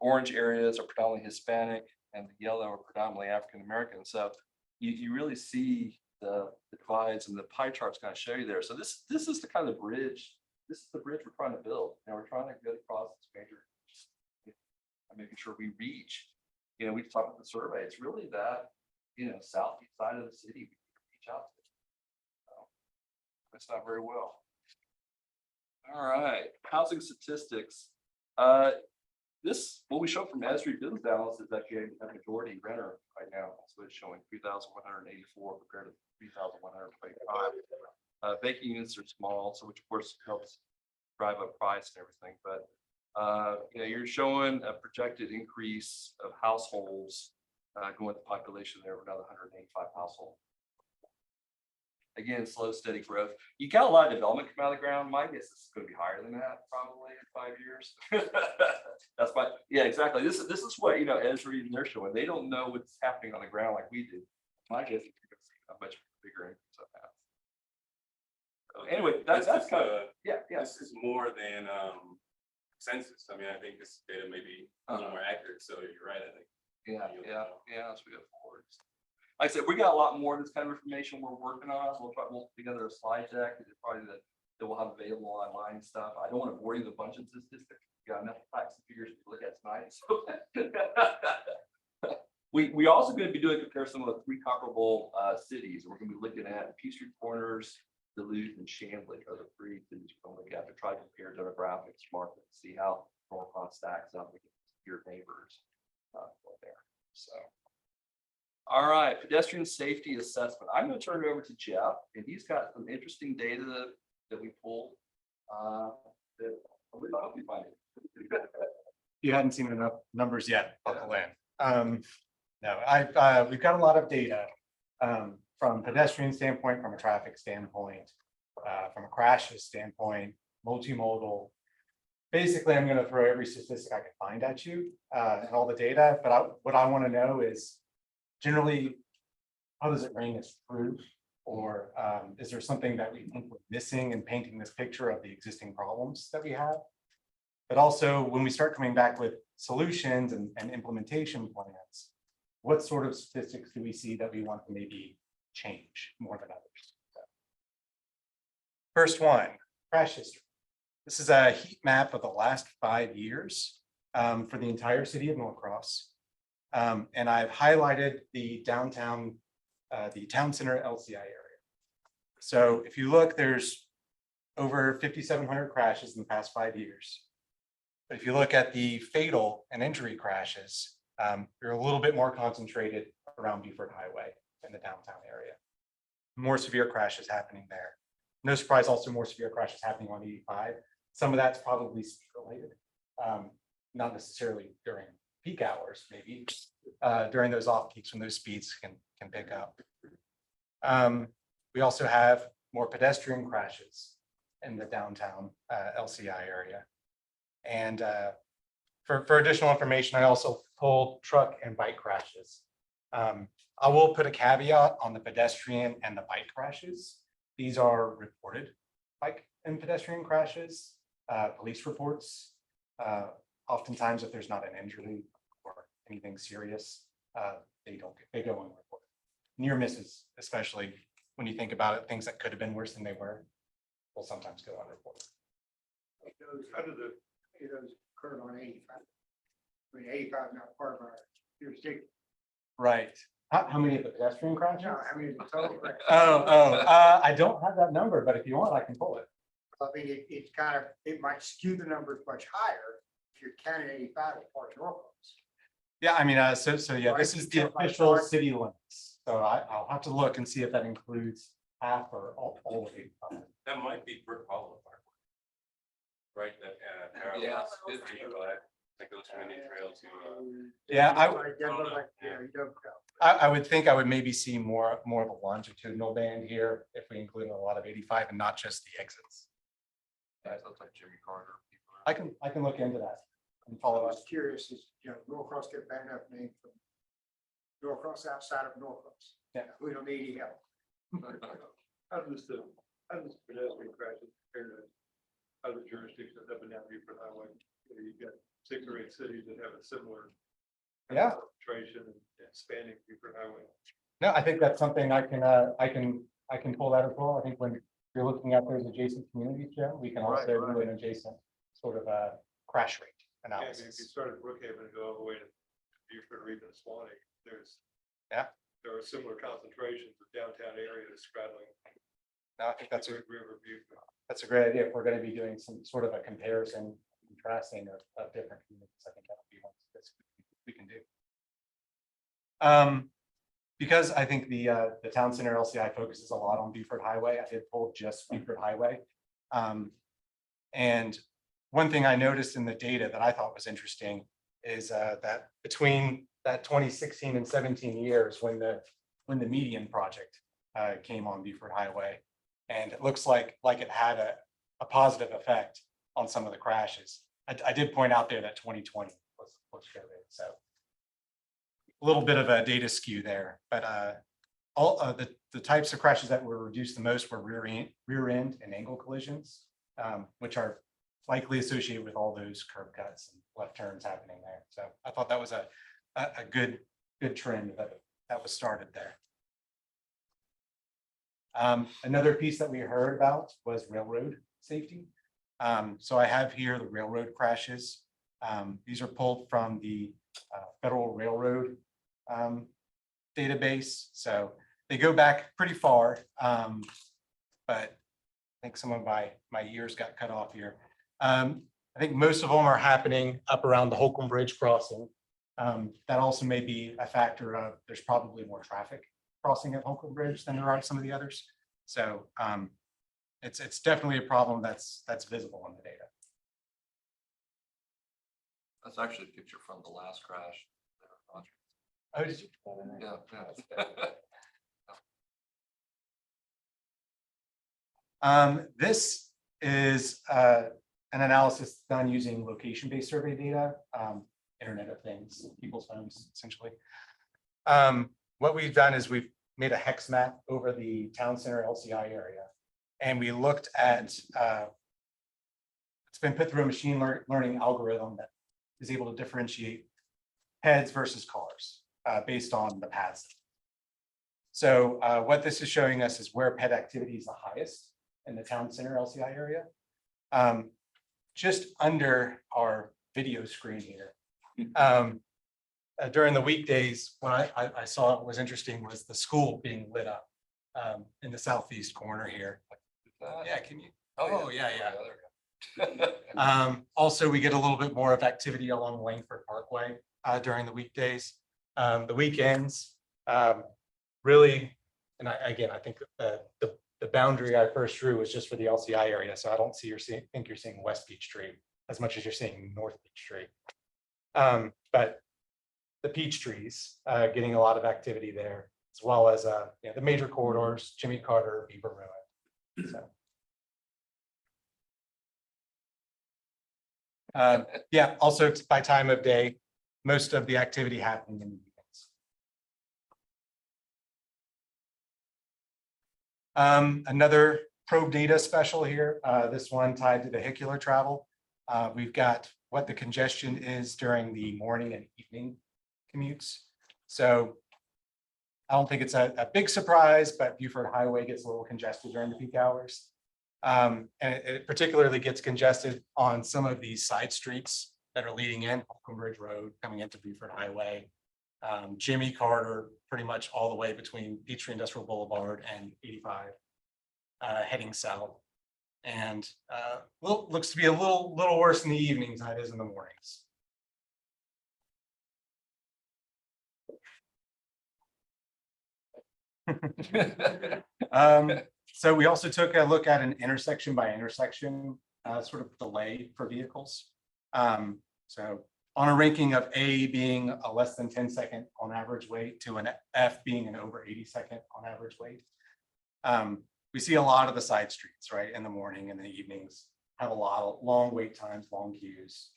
orange areas are predominantly Hispanic, and the yellow are predominantly African American. So you really see the divides, and the pie charts kind of show you there. So this is the kind of bridge. This is the bridge we're trying to build. We're trying to get across this major, making sure we reach. We talked about the survey. It's really that, southeast side of the city we can reach out to. So that's not very well. All right, housing statistics. What we show from Esri business analysis is actually a majority renter right now. So it's showing 3,184 compared to 3,125. Vacant units are small, so which of course helps drive up price and everything. But you're showing a projected increase of households going with the population there of another 185 households. Again, slow, steady growth. You got a lot of development come out of the ground. My guess is going to be higher than that probably in 5 years. That's why, exactly. This is what Esri and they're showing. They don't know what's happening on the ground like we do. My guess is you're going to see a much bigger increase of that. So anyway, that's kind of This is more than census. I mean, I think this data may be a little more accurate. So you're right. I think. As we go forward. Like I said, we got a lot more of this kind of information we're working on. We'll put together a slide deck. It's probably that we'll have available online and stuff. I don't want to bore you with a bunch of statistics. got enough facts and figures to look at tonight. So. We also going to be doing a comparison with 3 comparable cities. We're going to be looking at Peachtree Corners, Duluth, and Chamblee are the 3 cities we're going to look at to try to compare demographics, markets, see how Norcross stacks up against your neighbors there. So, all right, pedestrian safety assessment. I'm going to turn it over to Jeff, and he's got some interesting data that we pulled. That I hope you find it. You hadn't seen enough numbers yet, buckle in. No, we've got a lot of data from pedestrian standpoint, from a traffic standpoint, from a crashes standpoint, multimodal. Basically, I'm going to throw every statistic I can find at you and all the data, but what I want to know is generally, how does it ring as true? Or is there something that we think we're missing in painting this picture of the existing problems that we have? But also, when we start coming back with solutions and implementation plans, what sort of statistics do we see that we want to maybe change more than others? So, first one, crash history. This is a heat map of the last 5 years for the entire city of Norcross. And I've highlighted the downtown, the town center LCI area. So if you look, there's over 5,700 crashes in the past 5 years. But if you look at the fatal and injury crashes, you're a little bit more concentrated around Beaufort Highway in the downtown area. More severe crashes happening there. No surprise, also more severe crashes happening on 85. Some of that's probably speed related, not necessarily during peak hours, maybe during those off peaks when those speeds can pick up. We also have more pedestrian crashes in the downtown LCI area. And for additional information, I also pulled truck and bike crashes. I will put a caveat on the pedestrian and the bike crashes. These are reported bike and pedestrian crashes, police reports. Oftentimes, if there's not an injury or anything serious, they go unreported. Near misses, especially when you think about it, things that could have been worse than they were, will sometimes go unreported. Those occurred on 85. I mean, 85 is not part of our jurisdiction. Right. How many of the pedestrian crashes? No, I mean, it's total. I don't have that number, but if you want, I can pull it. I mean, it's kind of, it might skew the numbers much higher if you're counting 85 as part of Norcross. Yeah, I mean, so yeah, this is the official city limits. So I'll have to look and see if that includes half or all of 85. That might be Brick Hollow Park. Right, that Yeah. that goes from Indian Trail to Yeah, I I would think I would maybe see more of a longitudinal band here if we include a lot of 85 and not just the exits. Guys look like Jimmy Carter. I can look into that and follow up. was curious, is, Norcross get bad enough name from Norcross outside of Norcross. Yeah. We don't need any help. How does pedestrian crashes compare to other jurisdictions up and down Beaufort Highway? You've got 6 or 8 cities that have a similar. Yeah. Concentration and spanning Beaufort Highway. No, I think that's something I can pull that as well. I think when you're looking at those adjacent communities, Joe, we can also do an adjacent sort of a crash rate Yeah, I mean, if you analysis. start at Brookhaven and go all the way to Beaufort or even Swanee, there are similar concentrations of downtown areas straddling. No, I think that's a River Beaufort. great idea. If we're going to be doing some sort of a comparison, contrasting of different communities, I think that would be one that we can do. Because I think the town center LCI focuses a lot on Beaufort Highway. I did pull just Beaufort Highway. And one thing I noticed in the data that I thought was interesting is that between that 2016 and 17 years when the median project came on Beaufort Highway, and it looks like it had a positive effect on some of the crashes. I did point out there that 2020 was COVID, so a little bit of a data skew there, but all the types of crashes that were reduced the most were rear end and angle collisions, which are likely associated with all those curb cuts and left turns happening there. So I thought that was a good trend that was started there. Another piece that we heard about was railroad safety. So I have here the railroad crashes. These are pulled from the Federal Railroad database, so they go back pretty far. But I think some of my years got cut off here. I think most of them are happening up around the Holcomb Bridge crossing. That also may be a factor of there's probably more traffic crossing at Holcomb Bridge than there are some of the others. So it's definitely a problem that's visible in the data. That's actually a picture from the last crash. Oh, did you? Yeah. This is an analysis done using location-based survey data, Internet of Things, people's phones, essentially. What we've done is we've made a hex map over the town center LCI area, and we looked at, it's been put through a machine learning algorithm that is able to differentiate heads versus cars based on the paths. So what this is showing us is where pet activity is the highest in the town center LCI area. Just under our video screen here. During the weekdays, what I saw was interesting was the school being lit up in the southeast corner here. Yeah, can you? Oh, yeah. Also, we get a little bit more of activity along Langford Parkway during the weekdays. The weekends, really, and I think the boundary I first drew was just for the LCI area, so I don't see think you're seeing West Peachtree as much as you're seeing North Peachtree. But the peach trees getting a lot of activity there, as well as the major corridors, Jimmy Carter, Beaver Ruin. So. Yeah, also by time of day, most of the activity happening in the evenings. Another probe data special here, this one tied to vehicular travel. We've got what the congestion is during the morning and evening commutes. So I don't think it's a big surprise, but Buford Highway gets a little congested during the peak hours. And it particularly gets congested on some of these side streets that are leading in, Holcomb Bridge Road, coming into Buford Highway, Jimmy Carter, pretty much all the way between Peachtree Industrial Boulevard and 85, heading south. And looks to be a little worse in the evenings than it is in the mornings. So we also took a look at an intersection by intersection sort of delay for vehicles. So on a ranking of A being a less than 10-second on average wait to an F being an over 80-second on average wait. We see a lot of the side streets, right, in the morning and the evenings have a lot of long wait times, long queues,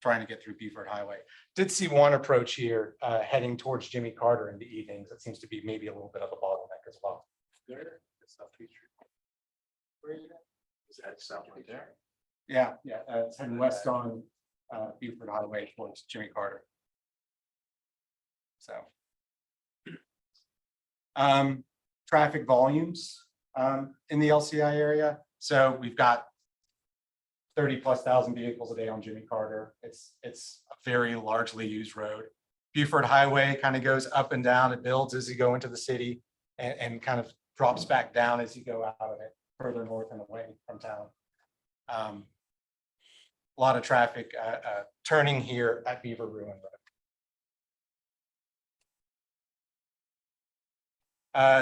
trying to get through Buford Highway. Did see one approach here heading towards Jimmy Carter in the evenings. That seems to be maybe a little bit of a bottleneck as well. There, it's South Peachtree. Where are you at? Is that South right there? Yeah, it's heading west on Buford Highway towards Jimmy Carter. So. Traffic volumes in the LCI area. So we've got 30,000+ vehicles a day on Jimmy Carter. It's a very largely used road. Buford Highway kind of goes up and down. It builds as you go into the city and kind of drops back down as you go out of it further north and away from town. A lot of traffic turning here at Beaver Ruin Road.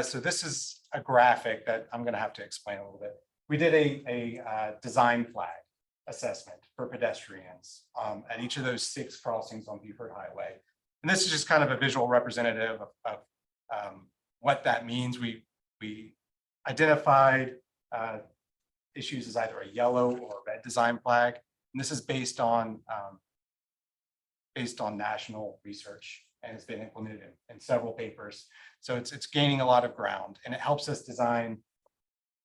So this is a graphic that I'm going to have to explain a little bit. We did a design flag assessment for pedestrians at each of those 6 crossings on Buford Highway. And this is just kind of a visual representative of what that means. We identified issues as either a yellow or a red design flag. And this is based on national research and it's been implemented in several papers. So it's gaining a lot of ground and it helps us design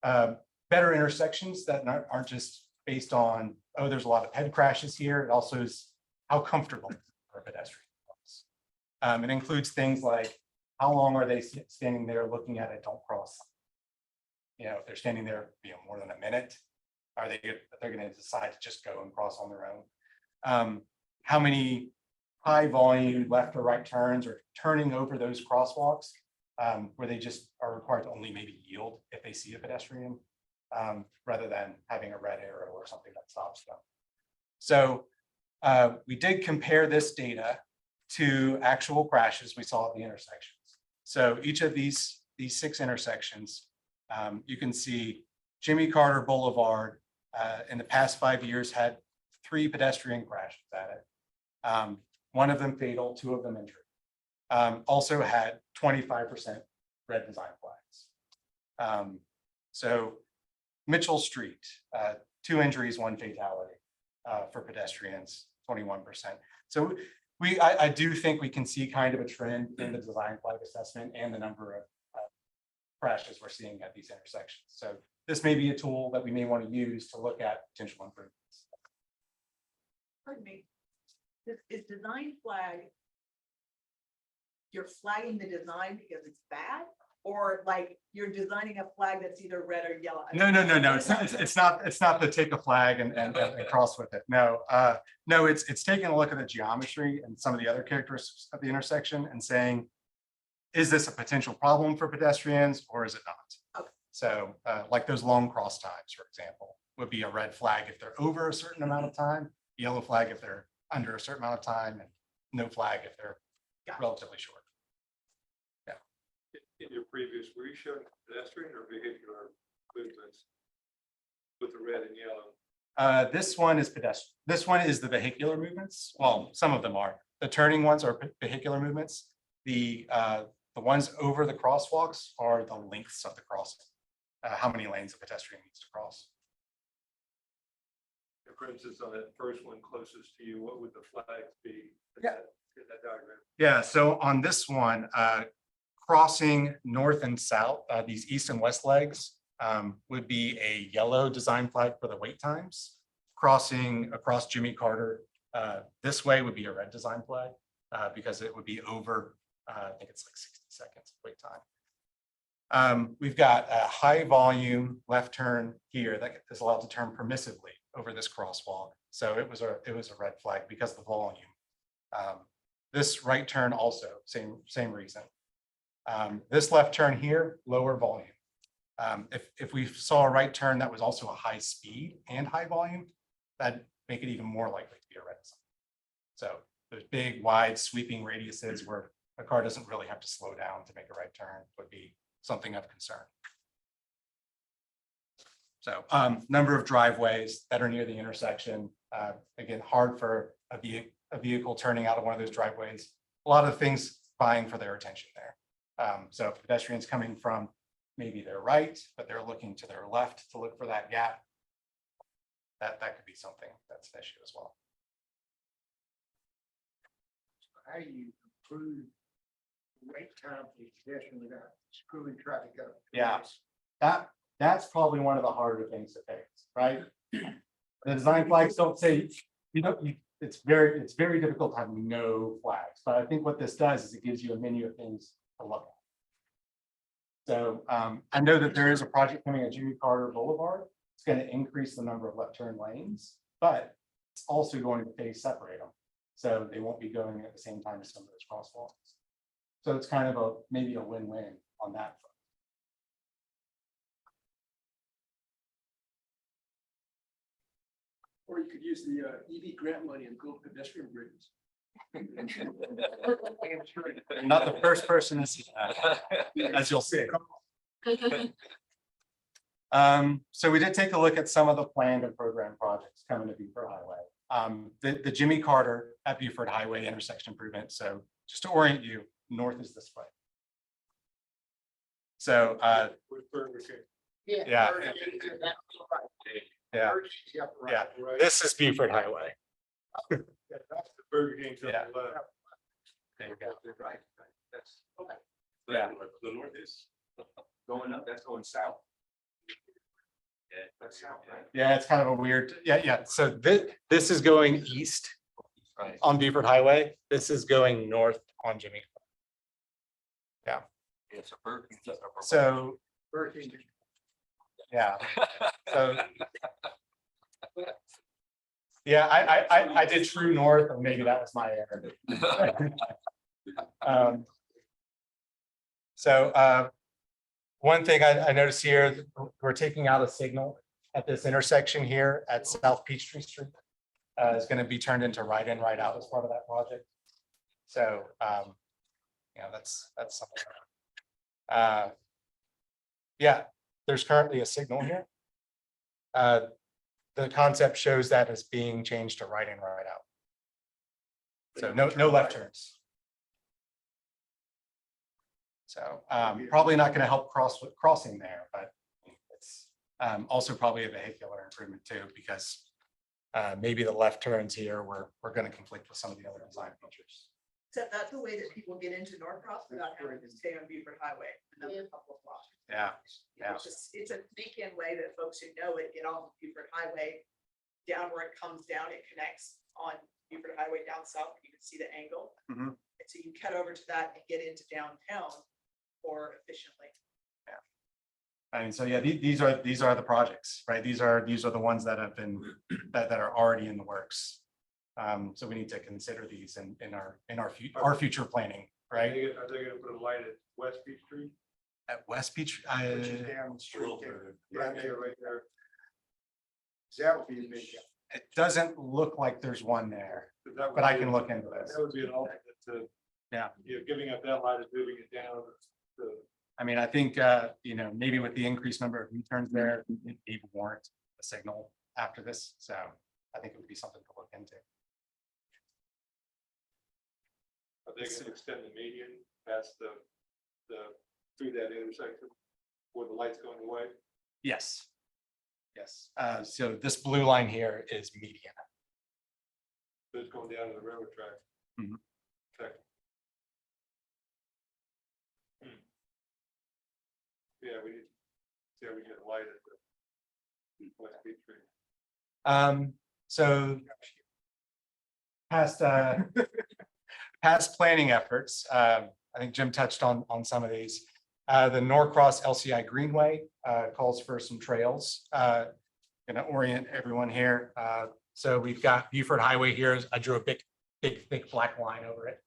better intersections that aren't just based on, oh, there's a lot of head crashes here. It also is how comfortable are pedestrians. It includes things like how long are they standing there looking at a don't cross? You know, if they're standing there, more than a minute, Are they're gonna decide to just go and cross on their own? How many high volume left or right turns or turning over those crosswalks? Where they just are required to only maybe yield if they see a pedestrian, rather than having a red arrow or something that stops them. So we did compare this data to actual crashes we saw at the intersections. So each of these 6 intersections, you can see Jimmy Carter Boulevard in the past 5 years had 3 pedestrian crashes at it. One of them fatal, 2 of them injured. Also had 25% red design flags. So Mitchell Street, 2 injuries, 1 fatality for pedestrians, 21%. So I do think we can see kind of a trend in the design flag assessment and the number of crashes we're seeing at these intersections. So this may be a tool that we may want to use to look at potential improvements. Pardon me. Is design flag? You're flagging the design because it's bad? Or like you're designing a flag that's either red or yellow? No. It's not to take a flag and cross with it. No, it's taking a look at the geometry and some of the other characteristics of the intersection and saying, is this a potential problem for pedestrians or is it not? Okay. So like those long cross times, for example, would be a red flag if they're over a certain amount of time, yellow flag if they're under a certain amount of time, and no flag if they're relatively short. In your previous, were you showing pedestrian or vehicular movements with the red and yellow? This one is pedestrian. This one is the vehicular movements. Well, some of them are. The turning ones are vehicular movements. The ones over the crosswalks are the lengths of the crossing. How many lanes a pedestrian needs to cross. For instance, on that first one closest to you, what would the flags be? Yeah. In that diagram. Yeah, so on this one, crossing north and south, these east and west legs would be a yellow design flag for the wait times. Crossing across Jimmy Carter this way would be a red design flag because it would be over, I think it's like 60 seconds wait time. We've got a high volume left turn here that is allowed to turn permissively over this crosswalk. So it was a red flag because of the volume. This right turn also, same reason. This left turn here, lower volume. If we saw a right turn that was also a high speed and high volume, that'd make it even more likely to be a red sign. So there's big, wide, sweeping radiuses where a car doesn't really have to slow down to make a right turn would be something of concern. So number of driveways that are near the intersection. Again, hard for a vehicle turning out of one of those driveways. A lot of things vying for their attention there. So if pedestrians coming from maybe their right, but they're looking to their left to look for that gap, that could be something that's an issue as well. How do you improve wait time for the pedestrian without screwing traffic up? Yeah. That's probably one of the harder things to fix, right? The design flags don't say, it's very difficult to have no flags, but I think what this does is it gives you a menu of things to look at. So I know that there is a project coming at Jimmy Carter Boulevard. It's going to increase the number of left turn lanes, but it's also going to phase separate them. So they won't be going at the same time as some of those crosswalks. So it's kind of maybe a win-win on that front. Or you could use the EV grant money and build pedestrian bridges. Not the first person to see that, as you'll see. So we did take a look at some of the planned and program projects coming to Beaufort Highway. The Jimmy Carter at Beaufort Highway intersection improvement. So just to orient you, north is this way. So yeah. This is Beaufort Highway. That's the Burger King. Yeah. There you go. Right. That's okay. Yeah. The north is Going up, that's going south. yeah, That's south, right? Yeah, it's kind of a weird, yeah. So this is going east Right. on Beaufort Highway. This is going north on Jimmy. It's a Burger King. So, Burger King. yeah. So Yeah, I did true north, or maybe that was my error. So one thing I noticed here, we're taking out a signal at this intersection here at South Peachtree Street. Is going to be turned into right in, right out as part of that project. So, yeah, that's something. Yeah, there's currently a signal here. The concept shows that as being changed to right in, right out. So no left turns. So probably not going to help crossing there, but it's also probably a vehicular improvement too, because maybe the left turns here were going to conflict with some of the other design features. Except that's a way that people get into Norcross without having to stay on Beaufort Highway another couple of blocks. Yeah, yeah. It's a sneak-in way that folks who know it get on Beaufort Highway. Down where it comes down, it connects on Beaufort Highway down south. You can see the angle. Mhm. And so you cut over to that and get into downtown more efficiently. I mean, so yeah, these are the projects, right? These are the ones that have been that are already in the works. So we need to consider these in our future planning, right? Are they gonna put a light at West Peachtree? At West Beach, Which is down the street there, right there. That would be a big. it doesn't look like there's one there, That would but I be- can look into this. That would be an alternate to. Yeah. You know, giving up that light and moving it down to. I mean, I think, maybe with the increased number of U-turns there, it even warrant a signal after this. So I think it would be something to look into. Are they gonna extend the median past through that intersection where the light's going away? Yes. Yes. So this blue line here is median. So it's going down to the railroad track. Mhm. Okay. Yeah, we get a light at the West Peachtree. So past planning efforts, I think Jim touched on some of these. The Norcross LCI Greenway calls for some trails. Going to orient everyone here. So we've got Beaufort Highway here. I drew a big thick black line over it.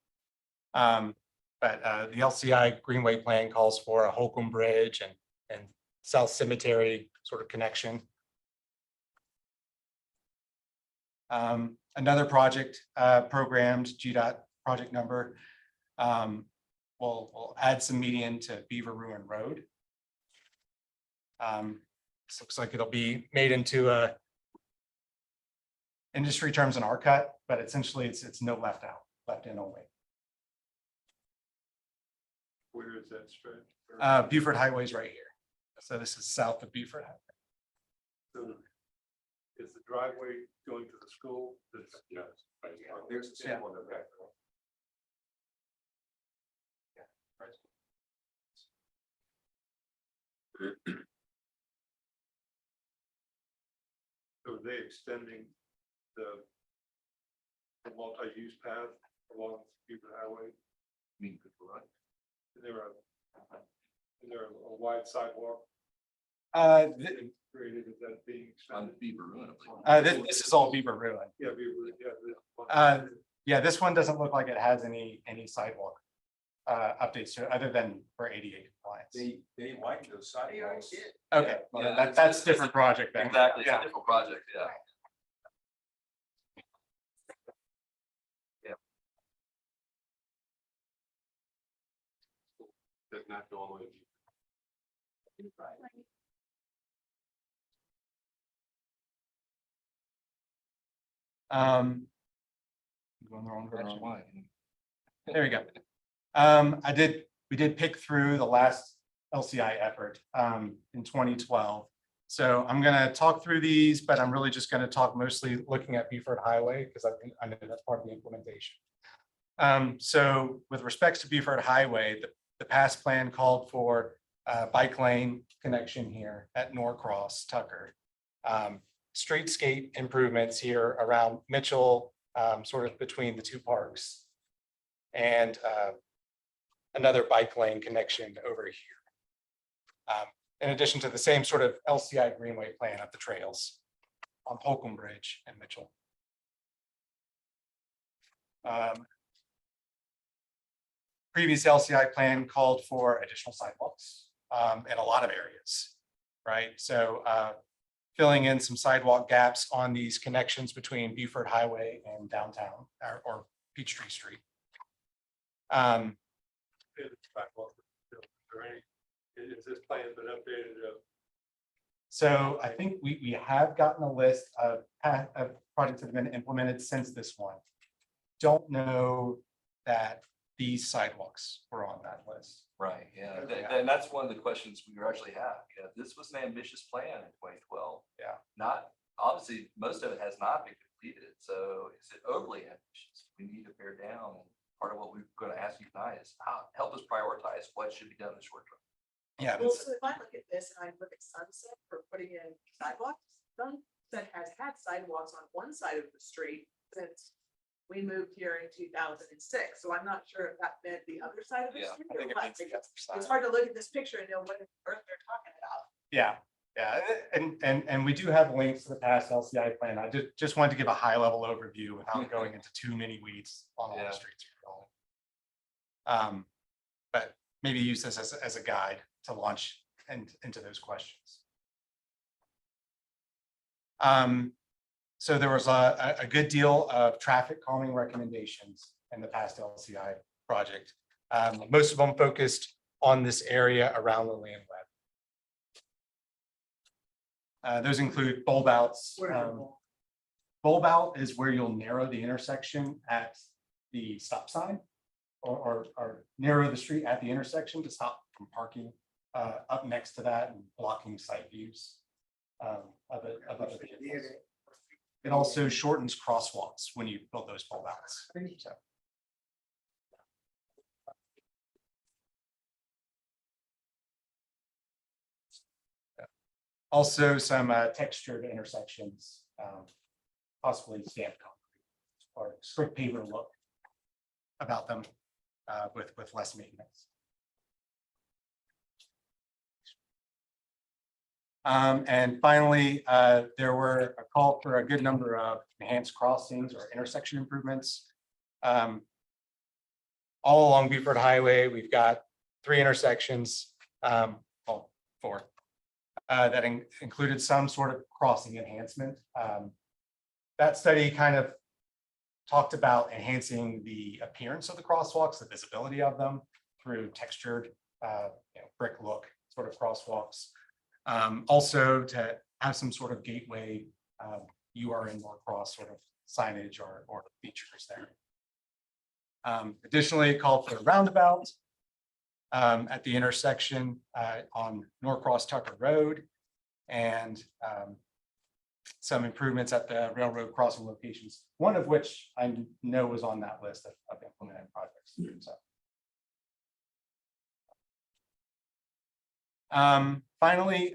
But the LCI Greenway plan calls for a Holcomb Bridge and South Cemetery sort of connection. Another project programmed, GDOT project number. We'll add some median to Beaver Ruin Road. This looks like it'll be made into a industry terms an R cut, but essentially it's no left out, left in only. Where is that stretch? Beaufort Highway is right here. So this is south of Beaufort Highway. So is the driveway going to the school? Yes. There's the Yeah. symbol in the back. So are they extending the multi-use path along Beaufort Highway? Mean good for us. Is there a wide sidewalk created? Is that being On extended? Beaver Ruin. I believe. This is all Beaver Ruin. Yeah, this one. Yeah, this one doesn't look like it has any sidewalk updates to it other than for ADA compliance. They widened those sidewalks. Okay, well, that's different project then. Exactly, it's Yeah. a different project, yeah. Does not go all the way. Going the wrong direction. There we go. We did pick through the last LCI effort in 2012. So I'm gonna talk through these, but I'm really just gonna talk mostly looking at Beaufort Highway because I know that's part of the implementation. So with respects to Beaufort Highway, the past plan called for bike lane connection here at Norcross Tucker. Streetscape improvements here around Mitchell, sort of between the two parks. And another bike lane connection over here. In addition to the same sort of LCI Greenway plan of the trails. on Holcomb Bridge and Mitchell. Previous LCI plan called for additional sidewalks in a lot of areas, right? So filling in some sidewalk gaps on these connections between Beaufort Highway and downtown or Peachtree Street. Is this plan been updated? So I think we have gotten a list of projects that have been implemented since this one. Don't know that these sidewalks were on that list. Right, yeah, and that's one of the questions we actually have. Yeah, this was an ambitious plan in 2012. Yeah. Not, obviously, most of it has not been completed, so is it overly ambitious? We need to bear down, and part of what we're gonna ask you tonight is help us prioritize what should be done in the short term. Yeah, Well, so if I look at this and I look at Sunset for putting in sidewalks, Sunset has had sidewalks on one side of the street since we moved here in 2006. So I'm not sure if that meant the other side of the Yeah, street. I or think it what, means the because other side. it's hard to look at this picture and know what on earth they're talking about. Yeah, and we do have links to the past LCI plan. I just wanted to give a high level overview without going into too many weeds on all Yeah. the streets. But maybe use this as a guide to launch into those questions. So there was a good deal of traffic calming recommendations in the past LCI project. Most of them focused on this area around the land web. Those include bulb outs. Bulb out is where you'll narrow the intersection at the stop sign or narrow the street at the intersection to stop from parking up next to that and blocking sight views of other vehicles. It also shortens crosswalks when you build those bulb outs. So. Also some textured intersections, possibly stamped concrete or strict paver look about them with less maintenance. And finally, there were a call for a good number of enhanced crossings or intersection improvements. All along Beaufort Highway, we've got 3 intersections, well, 4, that included some sort of crossing enhancement. That study kind of talked about enhancing the appearance of the crosswalks, the visibility of them through textured brick look sort of crosswalks. Also to have some sort of gateway URN Norcross sort of signage or features there. Additionally, it called for a roundabout at the intersection on Norcross Tucker Road and some improvements at the railroad crossing locations, one of which I know was on that list of implemented projects. So. Finally,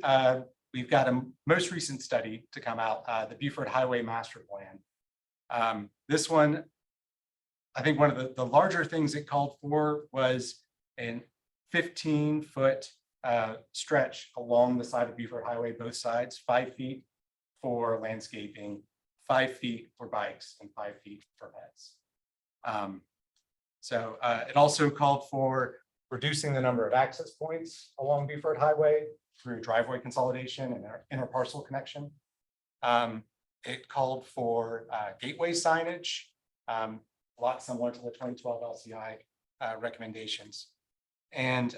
we've got a most recent study to come out, the Beaufort Highway Master Plan. This one, I think one of the larger things it called for was a 15-foot stretch along the side of Beaufort Highway, both sides, 5 feet for landscaping, 5 feet for bikes, and 5 feet for pets. So it also called for reducing the number of access points along Beaufort Highway through driveway consolidation and interparcel connection. It called for gateway signage, a lot similar to the 2012 LCI recommendations. And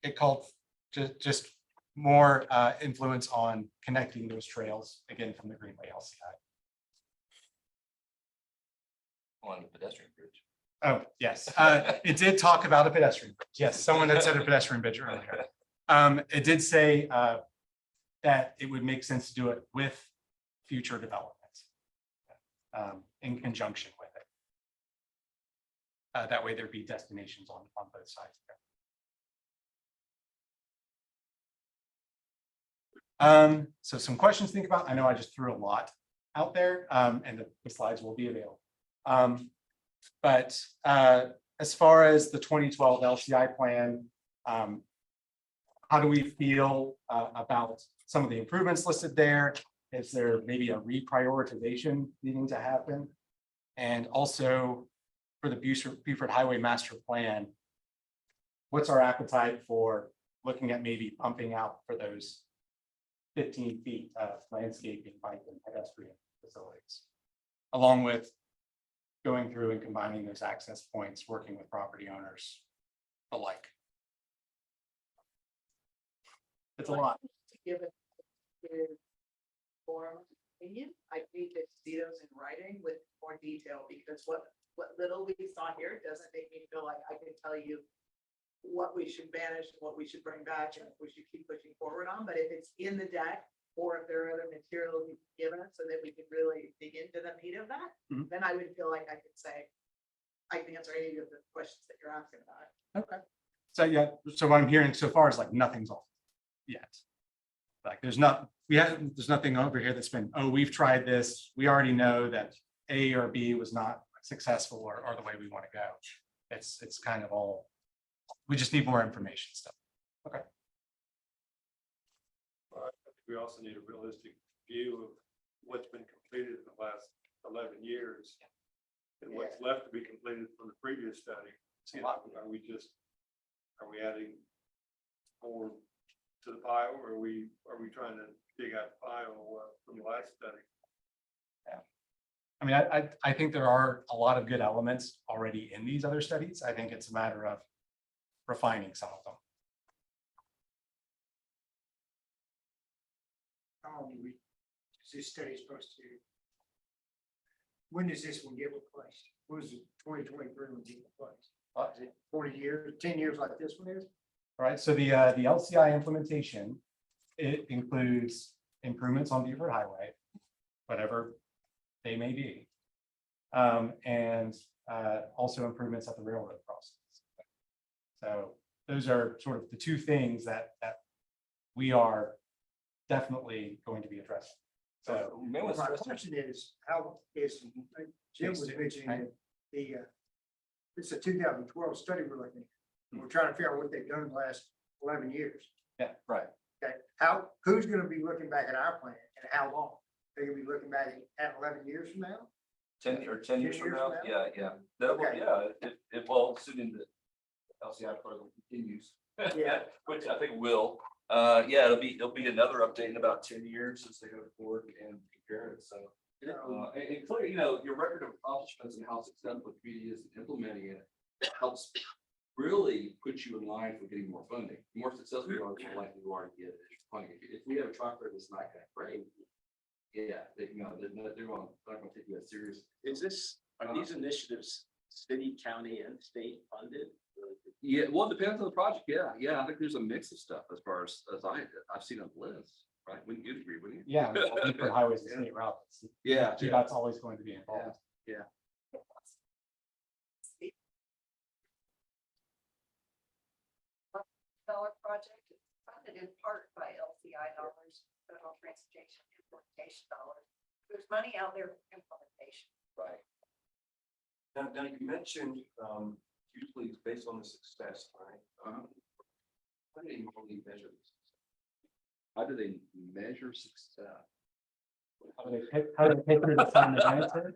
it called just more influence on connecting those trails, again, from the Greenway LCI. On the pedestrian bridge. Oh, yes. It did talk about a pedestrian bridge. Yes, someone had said a pedestrian bridge earlier. It did say that it would make sense to do it with future development in conjunction with it. That way there'd be destinations on both sides. So some questions to think about. I know I just threw a lot out there and the slides will be available. But as far as the 2012 LCI plan, how do we feel about some of the improvements listed there Is there maybe a reprioritization needing to happen? And also for the Beaufort Highway Master Plan, what's our appetite for looking at maybe pumping out for those 15 feet of landscaping, bike and pedestrian facilities, along with going through and combining those access points, working with property owners alike? It's a lot. To give it his form opinion, I need to see those in writing with more detail, because what little we saw here doesn't make me feel like I can tell you what we should banish, what we should bring back, and if we should keep pushing forward on. But if it's in the deck, or if there are other materials you can give us so that we can really dig into the meat of that, Mhm. then I would feel like I could say, I can answer any of the questions that you're asking about. Okay. So yeah, so what I'm hearing so far is like nothing's off yet. Like there's nothing over here that's been, oh, we've tried this. We already know that A or B was not successful or the way we want to go. It's kind of all, we just need more information stuff. Okay. I think we also need a realistic view of what's been completed in the last 11 years and what's left to be completed from the previous study. It's a lot. Are we adding more to the pile, or are we trying to dig out the pile from the last study? I mean, I think there are a lot of good elements already in these other studies. I think it's a matter of refining some of them. How long do we, is this study supposed to? When does this one get replaced? When is it 2023 when it get replaced? Is it 40 years, 10 years like this one is? All right, so the LCI implementation, it includes improvements on Beaufort Highway, whatever they may be. And also improvements at the railroad crossings. So those are sort of the two things that we are definitely going to be addressing. So May want to My stress- question is, how is, Jim was mentioning that it's a 2012 study we're looking at. We're trying to figure out what they've done in the last 11 years. Yeah, right. Okay, who's gonna be looking back at our plan and how long? They're gonna be looking back at 11 years from now? 10 years from 10 years now, from yeah. That will, Okay. yeah, if well, assuming the LCI program continues. Yeah. Which I think will, yeah, it'll be another update in about 10 years as they go forward and compare it, so. And clearly, your record of accomplishments and how successful the community is in implementing it helps really put you in line for getting more funding. The more successful you are, the more likely you are to get funding. If we have a track record that's not that great, yeah, they're not gonna take you that serious. Are these initiatives city, county and state funded? Yeah, well, it depends on the project. Yeah. I think there's a mix of stuff as far as I've seen on the list, right? Wouldn't you agree, wouldn't you? Yeah, Beaufort Highways and state routes. Yeah. GDOT's always going to be involved. Dollar project is funded in part by LCI dollars, federal transportation implementation dollars. There's money out there for implementation. Right. Now you mentioned, usually it's based on the success, right? How do they normally measure this? How do they measure success? How do they pay for the time to answer?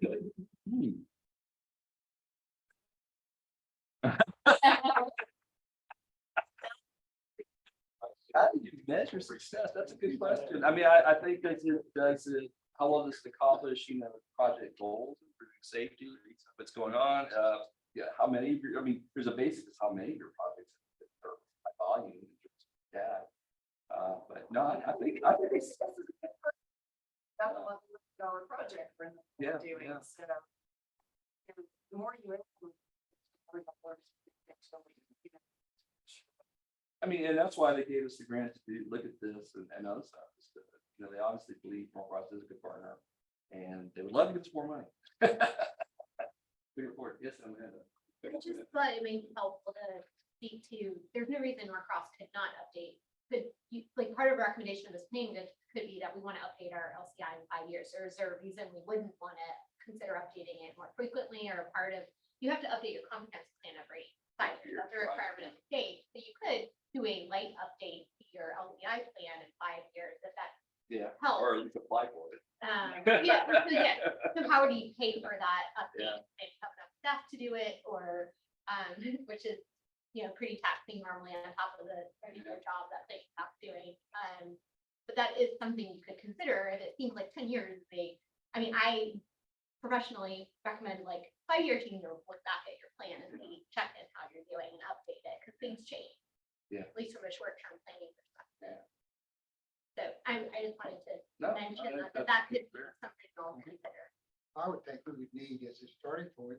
How do you measure success? That's a good question. I mean, I think how well does it accomplish, project goals, improving safety, what's going on? Yeah, how many of your, I mean, there's a basic is how many of your projects are high volume. Yeah. But no, I think it's. That's a $1 project for them Yeah, doing, yeah. so. The more you implement, the more I mean, and that's why they gave us the grant to look at this and other stuff. Is that, they obviously believe Norcross is a good partner and they would love to give us more money. Good report. Yes, I'm ahead. I just thought it may be helpful to speak to, there's no reason Norcross could not update. Like part of the recommendation of this meeting could be that we want to update our LCI in 5 years. Or is there a reason we wouldn't want to consider updating it more frequently, or part of, you have to update your comprehensive plan every 5 years. That's a requirement of the state. So you could do a light update to your LCI plan in 5 years if that Yeah. helps. Or at least apply for it. So how do you pay for that update? Maybe have enough staff to do it, or, which is, pretty taxing normally on top of the regular job that they have doing. But that is something you could consider, and it seems like 10 years, I professionally recommend like 5-year team to look back at your plan and see, check in how you're doing and update it, because things change. Yeah. At least from a short-term planning perspective. So I just wanted to No, mention I think that that's could be fair. something you'll consider. I would think we would need as a starting point,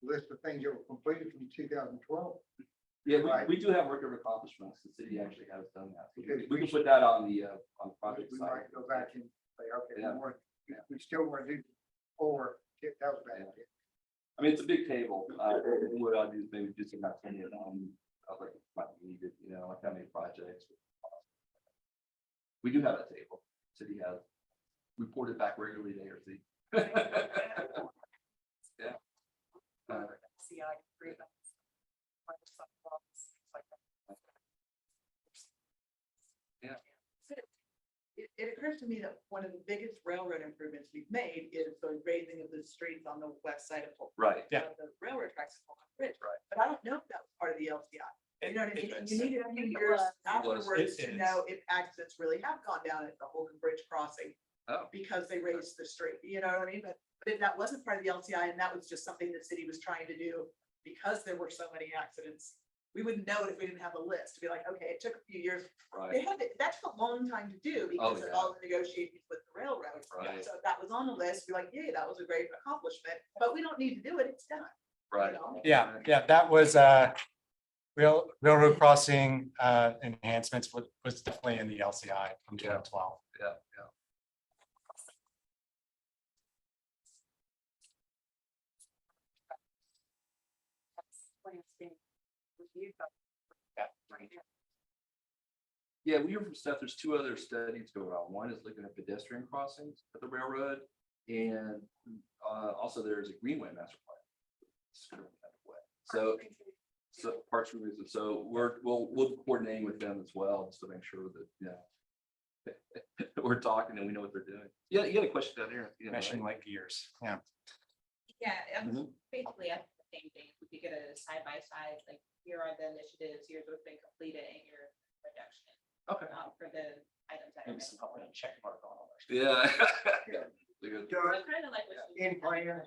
list of things that were completed from 2012. Yeah, Right. we do have record of accomplishments. The city actually has done that. So Because we can put that on the project We side. might go back and say, okay, Yeah. we still want to do, or that was bad. I mean, it's a big table. What I'll do is maybe do some activity on, like, might be needed, like how many projects. We do have a table. City has reported back regularly to ARC. Yeah. LCI agreements, Microsoft Office, things like that. Yeah. So it occurs to me that one of the biggest railroad improvements we've made is the raising of the streets on the west side of Polk. Right. Yeah. The railroad tracks. at Polk Bridge. Right. But I don't know if that was part of the LCI. You know what I mean? And you need a few years was. afterwards It to is. know if accidents really have gone down at the Holcomb Bridge crossing. Oh. Because they raised the street, you know what I mean? But if that wasn't part of the LCI and that was just something the city was trying to do because there were so many accidents, we wouldn't know it if we didn't have a list to be like, okay, it took a few years. Right. That took a long time to do because of yeah. all the negotiations with the railroad. Right. So if that was on the list, be like, yeah, that was a great accomplishment, but we don't need to do it, it's done. Right. know? Yeah, that was railroad crossing enhancements was definitely in the LCI from 2012. Yeah. Yeah, we hear from Steph, there's 2 other studies going on. One is looking at pedestrian crossings at the railroad, and also there's a greenway master plan. So parks removal. So we'll be coordinating with them as well, just to make sure that, we're talking and we know what they're doing. Yeah, you got a question down there? Yeah, Mission right. like gears, yeah. Yeah, Mhm. basically, that's the same thing. We could get a side by side, like, here are the initiatives, here's what's been completed, and your reduction. Okay. For the items that are. Maybe some check mark on all that. Yeah. Done, Kind of like what you. in plan,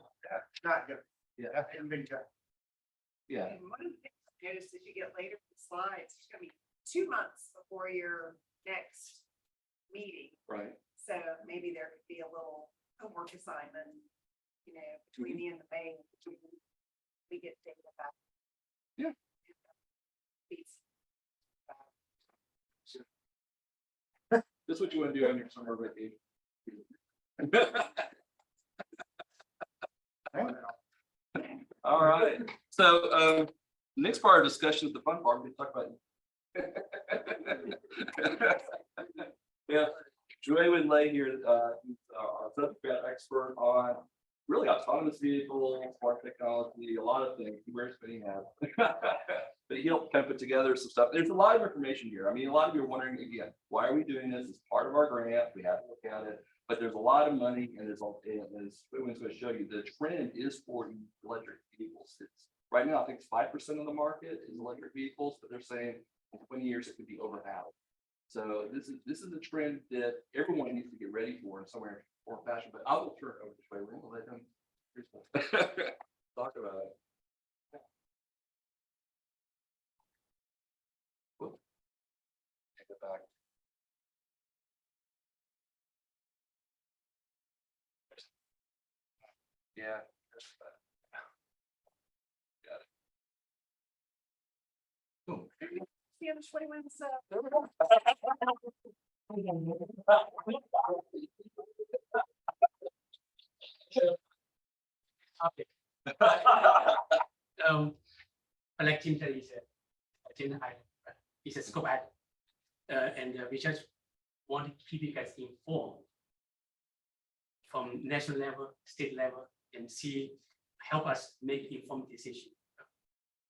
not done. Yeah. Haven't been done. Yeah. And one of the things I noticed as you get later in the slides, there's gonna be 2 months before your next meeting. Right. So maybe there could be a little homework assignment, between the end of May, we get data back. Yeah. These. This is what you want to do on your summer vacation. All right. So next part of discussion is the fun part. We talk about. Yeah, Joy Lay here, he's our subject matter expert on really autonomous vehicles, smart technology, a lot of things. He wears many hats. But he'll kind of put together some stuff. There's a lot of information here. I mean, a lot of you are wondering again, why are we doing this? It's part of our grant. We have to look at it. But there's a lot of money, and there's as Whitman's going to show you, the trend is for electric vehicles. It's right now, I think it's 5% of the market is electric vehicles, but they're saying in 20 years it could be over half. So this is a trend that everyone needs to get ready for in somewhere or fashion. But I will turn it over to Trey. We'll let him talk about it. Whoop. Take it back. Yeah. Got it. Boom. See, I'm 21, so. Like Tim said, it's a scope ad, and we just want to keep you guys informed from national level, state level, and help us make informed decision.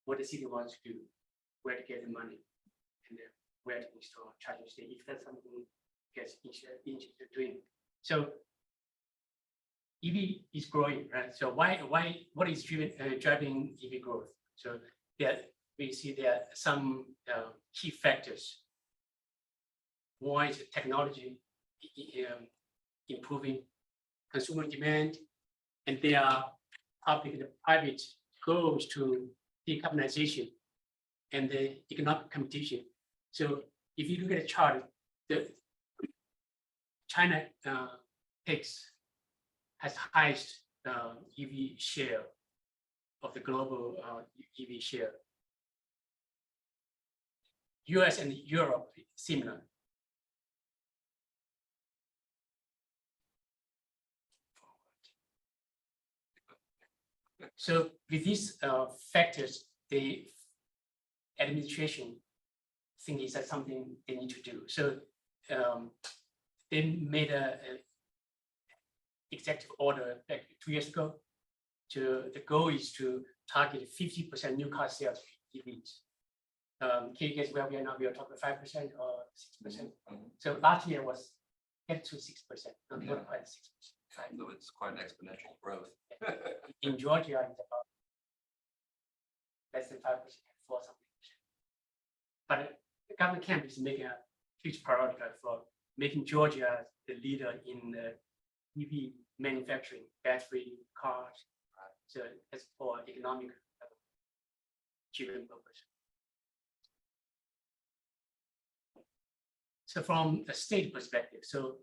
What the city wants to do, where to get the money, and where to install charging station, if that's something you guys interested in doing. So EV is growing, right? So what is driving EV growth? So there, we see there are some key factors. One is technology improving consumer demand, and there are public and private goals to decarbonization and the economic competition. So if you look at the chart, the China has highest EV share of the global EV share. US and Europe similar. So with these factors, the administration thinks that something they need to do. So they made a executive order like 2 years ago. The goal is to target 50% new car sales EVs. Can you guess where we are now? We are talking 5% or 6%. So last year was get to 6%, not quite 6%. So it's quite an exponential growth. In Georgia, it's about less than 5% for something. But the government camp is making a huge priority for making Georgia the leader in the EV manufacturing, battery cars. So that's for economic achievement purpose. So from a state perspective, so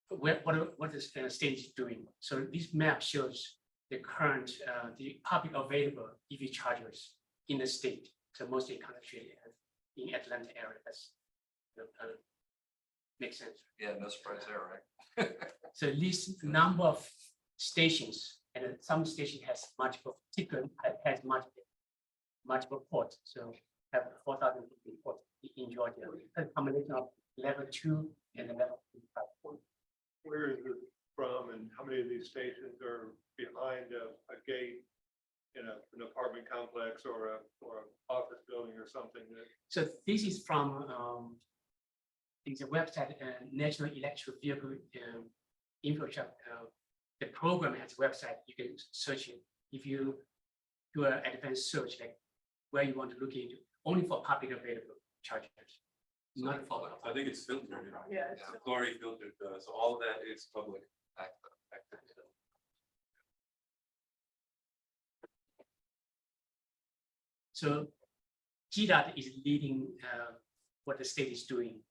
what is the state doing? So this map shows the current, the public available EV chargers in the state. So mostly concentrated in Atlanta area. That's makes sense. Yeah, no surprise there, right? So this number of stations, and some station has multiple, particular has multiple ports. So have 4,000 ports in Georgia. A combination of level 2 and the level 3. Where is it from and how many of these stations are behind a gate in an apartment complex or a office building or something? So this is from it's a website, National Electric Vehicle Infrastructure. The program has a website. You can search it. If you do an advanced search, like where you want to look into, only for public available chargers. Not for. I think it's filtered. Yeah. It's already filtered, so all of that is public. So GDOT is leading what the state is doing.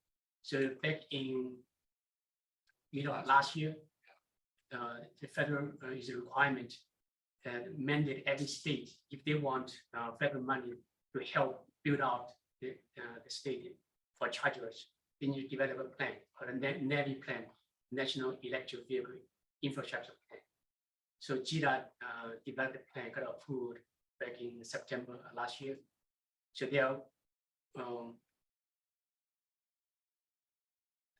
So back in last year, the federal is a requirement that mandate every state, if they want federal money to help build out the state for chargers, they need to develop a plan, or a NEVI plan, National Electric Vehicle Infrastructure Plan. So GDOT developed a plan, got approved back in September last year. So they are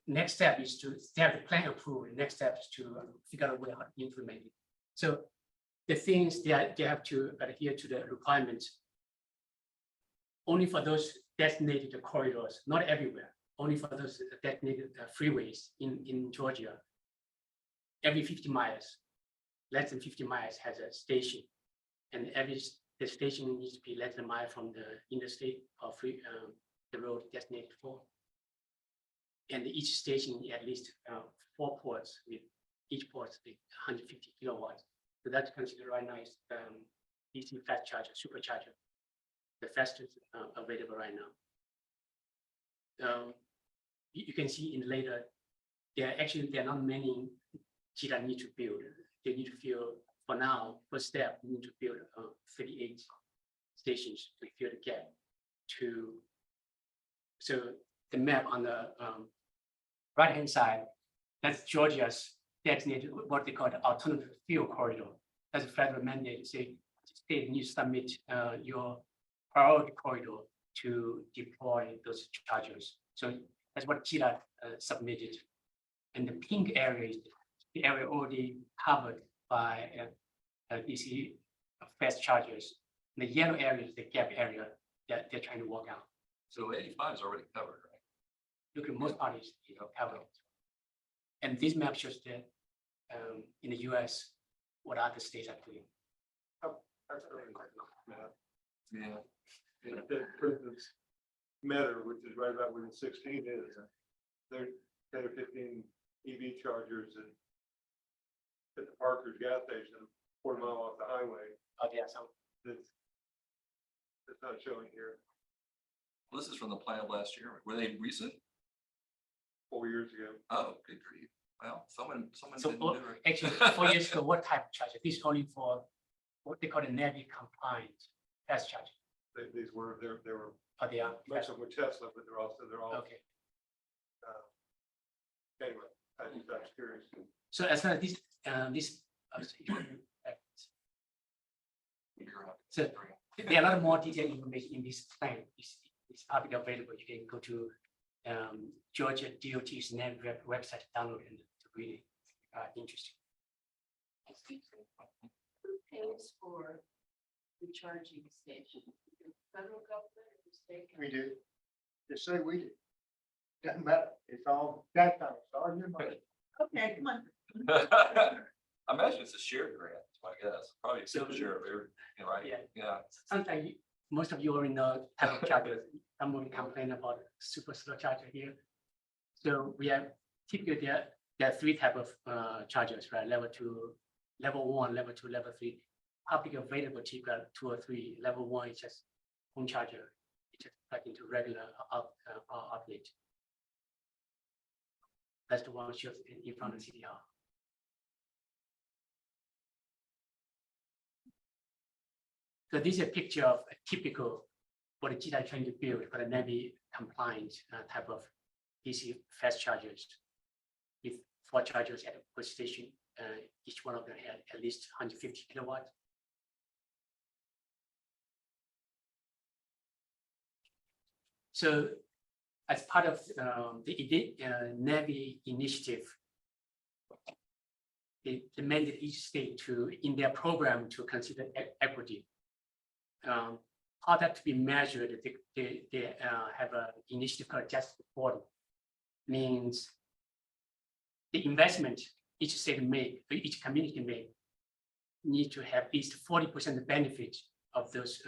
next step is to have the plan approved. Next step is to figure out a way how to implement it. So the things they have to adhere to the requirements only for those designated corridors, not everywhere, only for those designated freeways in Georgia. Every 50 miles, less than 50 miles has a station, and the station needs to be less than a mile from the interstate or the road designated for. And each station at least 4 ports, with each port with 150 kilowatts. So that's considered right now is DC fast charger, supercharger, the fastest available right now. You can see in later, there are not many GDOT need to build. They need to fill, for now, first step, we need to build 38 stations to fill the gap. So the map on the right-hand side, that's Georgia's designated what they call the alternative fuel corridor. That's a federal mandate. Say, state needs to submit your priority corridor to deploy those chargers. So that's what GDOT submitted. And the pink area is the area already covered by DC fast chargers. The yellow area is the gap area that they're trying to work out. So 85 is already covered, right? Look at most parties covered. And this map shows that in the US, what other states are doing. That's really important, Matt. Yeah. For instance, Metter, which is right about where the 16 is, they're 10 or 15 EV chargers at the Parker's gas station, 4 mile off the highway. Oh, there are some. That's not showing here. Well, this is from the plan of last year. Were they recent? 4 years ago. Oh, good grief. Well, someone So didn't do it. actually, 4 years ago, what type of charger? This is only for what they call the NEVI compliant fast charger. These were, they were, Oh, they are. most of them were Tesla, but they're all, Okay. anyway, I was curious. So as far as this, so there are a lot more detailed information in this plan. It's publicly available. You can go to Georgia DOT's website, download and to read it. Interesting. Who pays for the charging station? The federal government or the state? We do. Just say we do. Doesn't matter. It's all that time. It's all your money. Okay, come on. I imagine it's a shared grant, that's my guess. Probably a So- share of every, right? Yeah. Yeah. Sometimes most of you already know type of chargers. Someone complain about super slow charger here. So we have typically there are 3 type of chargers, right? Level 2, level 1, level 2, level 3. Public available typically 2 or 3. Level 1 is just home charger. It just plug into regular outlet. That's the one shows in front of City Hall. So this is a picture of a typical what the GDI trying to build for the NEVI compliant type of DC fast chargers with 4 chargers at a station. Each one of them had at least 150 kilowatts. So as part of the NEVI initiative, they demanded each state to, in their program, to consider equity. How that to be measured, they have an initiative called Just Reporting. Means the investment each state make, each community make, need to have at least 40% benefit of those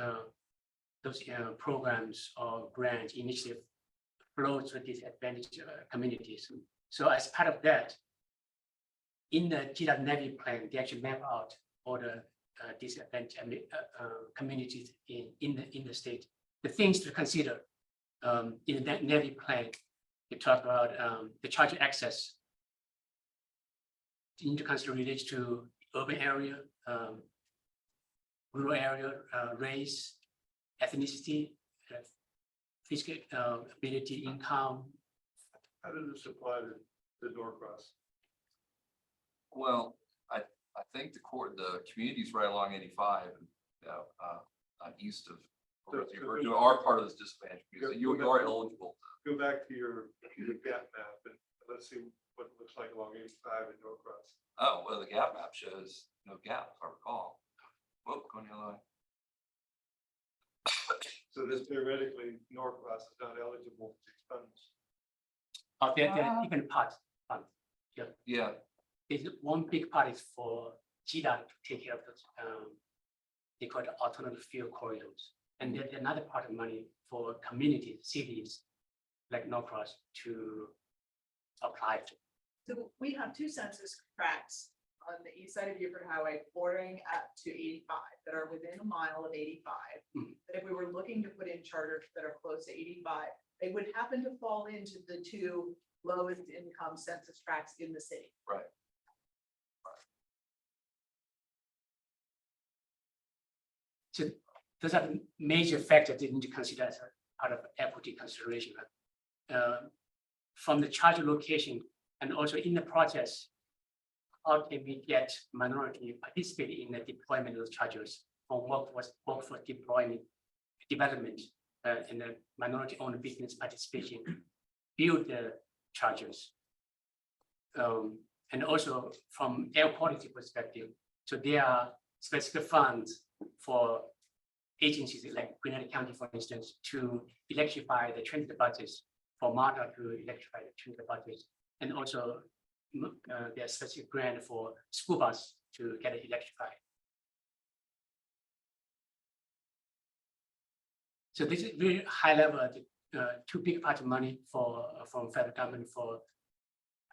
programs or grant initiative flow to disadvantaged communities. So as part of that, in the GDOT NEVI plan, they actually map out all the disadvantaged communities in the state. The things to consider in the NEVI plan, they talk about the charger access. You need to consider related to urban area, rural area, race, ethnicity, physical ability, income. How does this apply to Norcross? Well, I think the community's right along 85, east of, we're doing our part of this disadvantage. So you are eligible. Go back to your gap map and let's see what it looks like along 85 in Norcross. Oh, well, the gap map shows no gap, if I recall. Whoop, going the other way. So this theoretically, Norcross is not eligible for these funds. There are different parts. Yeah. There's one big part is for GDOT to take care of those. They call it alternative fuel corridors. And there's another part of money for communities, cities like Norcross to apply to. So we have 2 census tracts on the east side of Beaufort Highway bordering up to 85 that are within a mile of 85. That if we were looking to put in charters that are close to 85, they would happen to fall into the 2 lowest income census tracts in the city. Right. So those are the major factors they need to consider as a part of equity consideration. From the charger location and also in the process, how can we get minority participate in the deployment of those chargers for workforce deployment, development, and the minority owned business participation, build the chargers. And also from air quality perspective, so there are specific funds for agencies like Gwinnett County, for instance, to electrify the transit buses, for MARTA to electrify the transit buses, and also there's such a grant for school bus to get it electrified. So this is very high level, two big part of money for from federal government for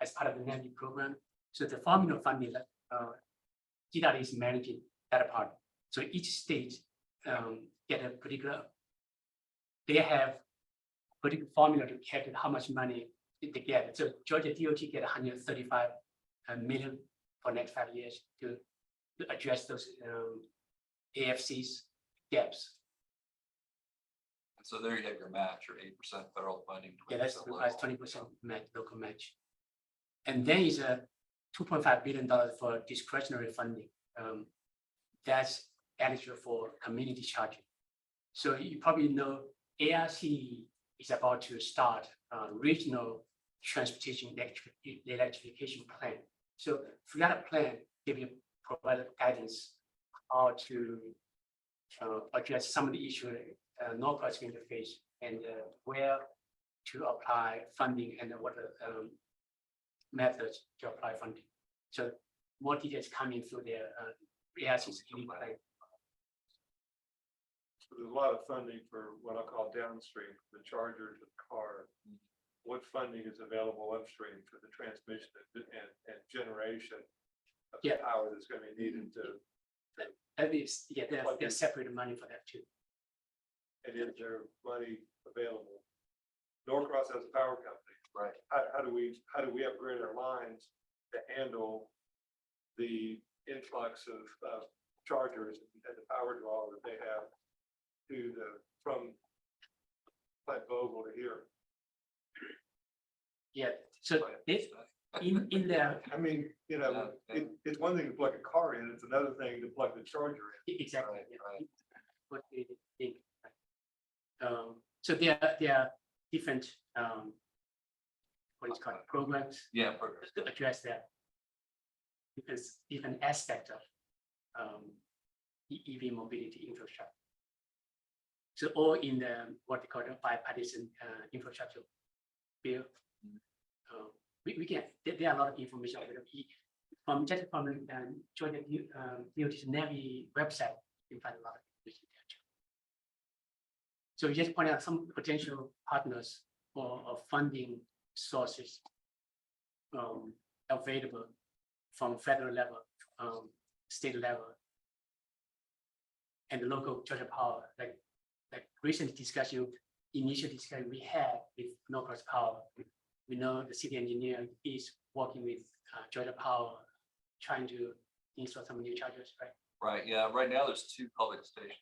as part of the NAMI program. So the formula funding that GDOT is managing that part. So each state get a particular, they have particular formula to calculate how much money they get. So Georgia DOT get 135 million for next 5 years to address those AFC's gaps. So there you have your match, your 8% federal funding. Yeah, that's 20% local. 20% match, local match. And then is a $2.5 billion for discretionary funding. That's eligible for community charging. So you probably know ARC is about to start regional transportation electrification plan. So for that plan, they will provide guidance how to address some of the issues Norcross is going to face and where to apply funding and what methods to apply funding. So more details coming through their ARC's plan. So there's a lot of funding for what I call downstream, the charger to the car. What funding is available upstream for the transmission and generation of the Yeah. power that's going to be needed to, At least, yeah, there's separate money for that too. and is there money available? Norcross has a power company. Right. How do we upgrade our lines to handle the influx of chargers and the power draw that they have to from Plant Vogel to here? Yeah, so this in the I mean, you know, it's one thing to plug a car in, it's another thing to plug the charger in. exactly. Right, Yeah. right. What they think. So there are different what is called programs Yeah, progress. to address that. Because different aspect of EV mobility infrastructure. So all in the what they call the bipartisan infrastructure bill. We can there are a lot of information from just from Georgia DOT's NAVI website. You can find a lot of information there too. So we just point out some potential partners or funding sources available from federal level, state level, and the local Georgia Power. Like recent discussion, initial discussion we had with Norcross Power. We know the city engineer is working with Georgia Power, trying to install some new chargers, right? Right, yeah, right now there's two public stations,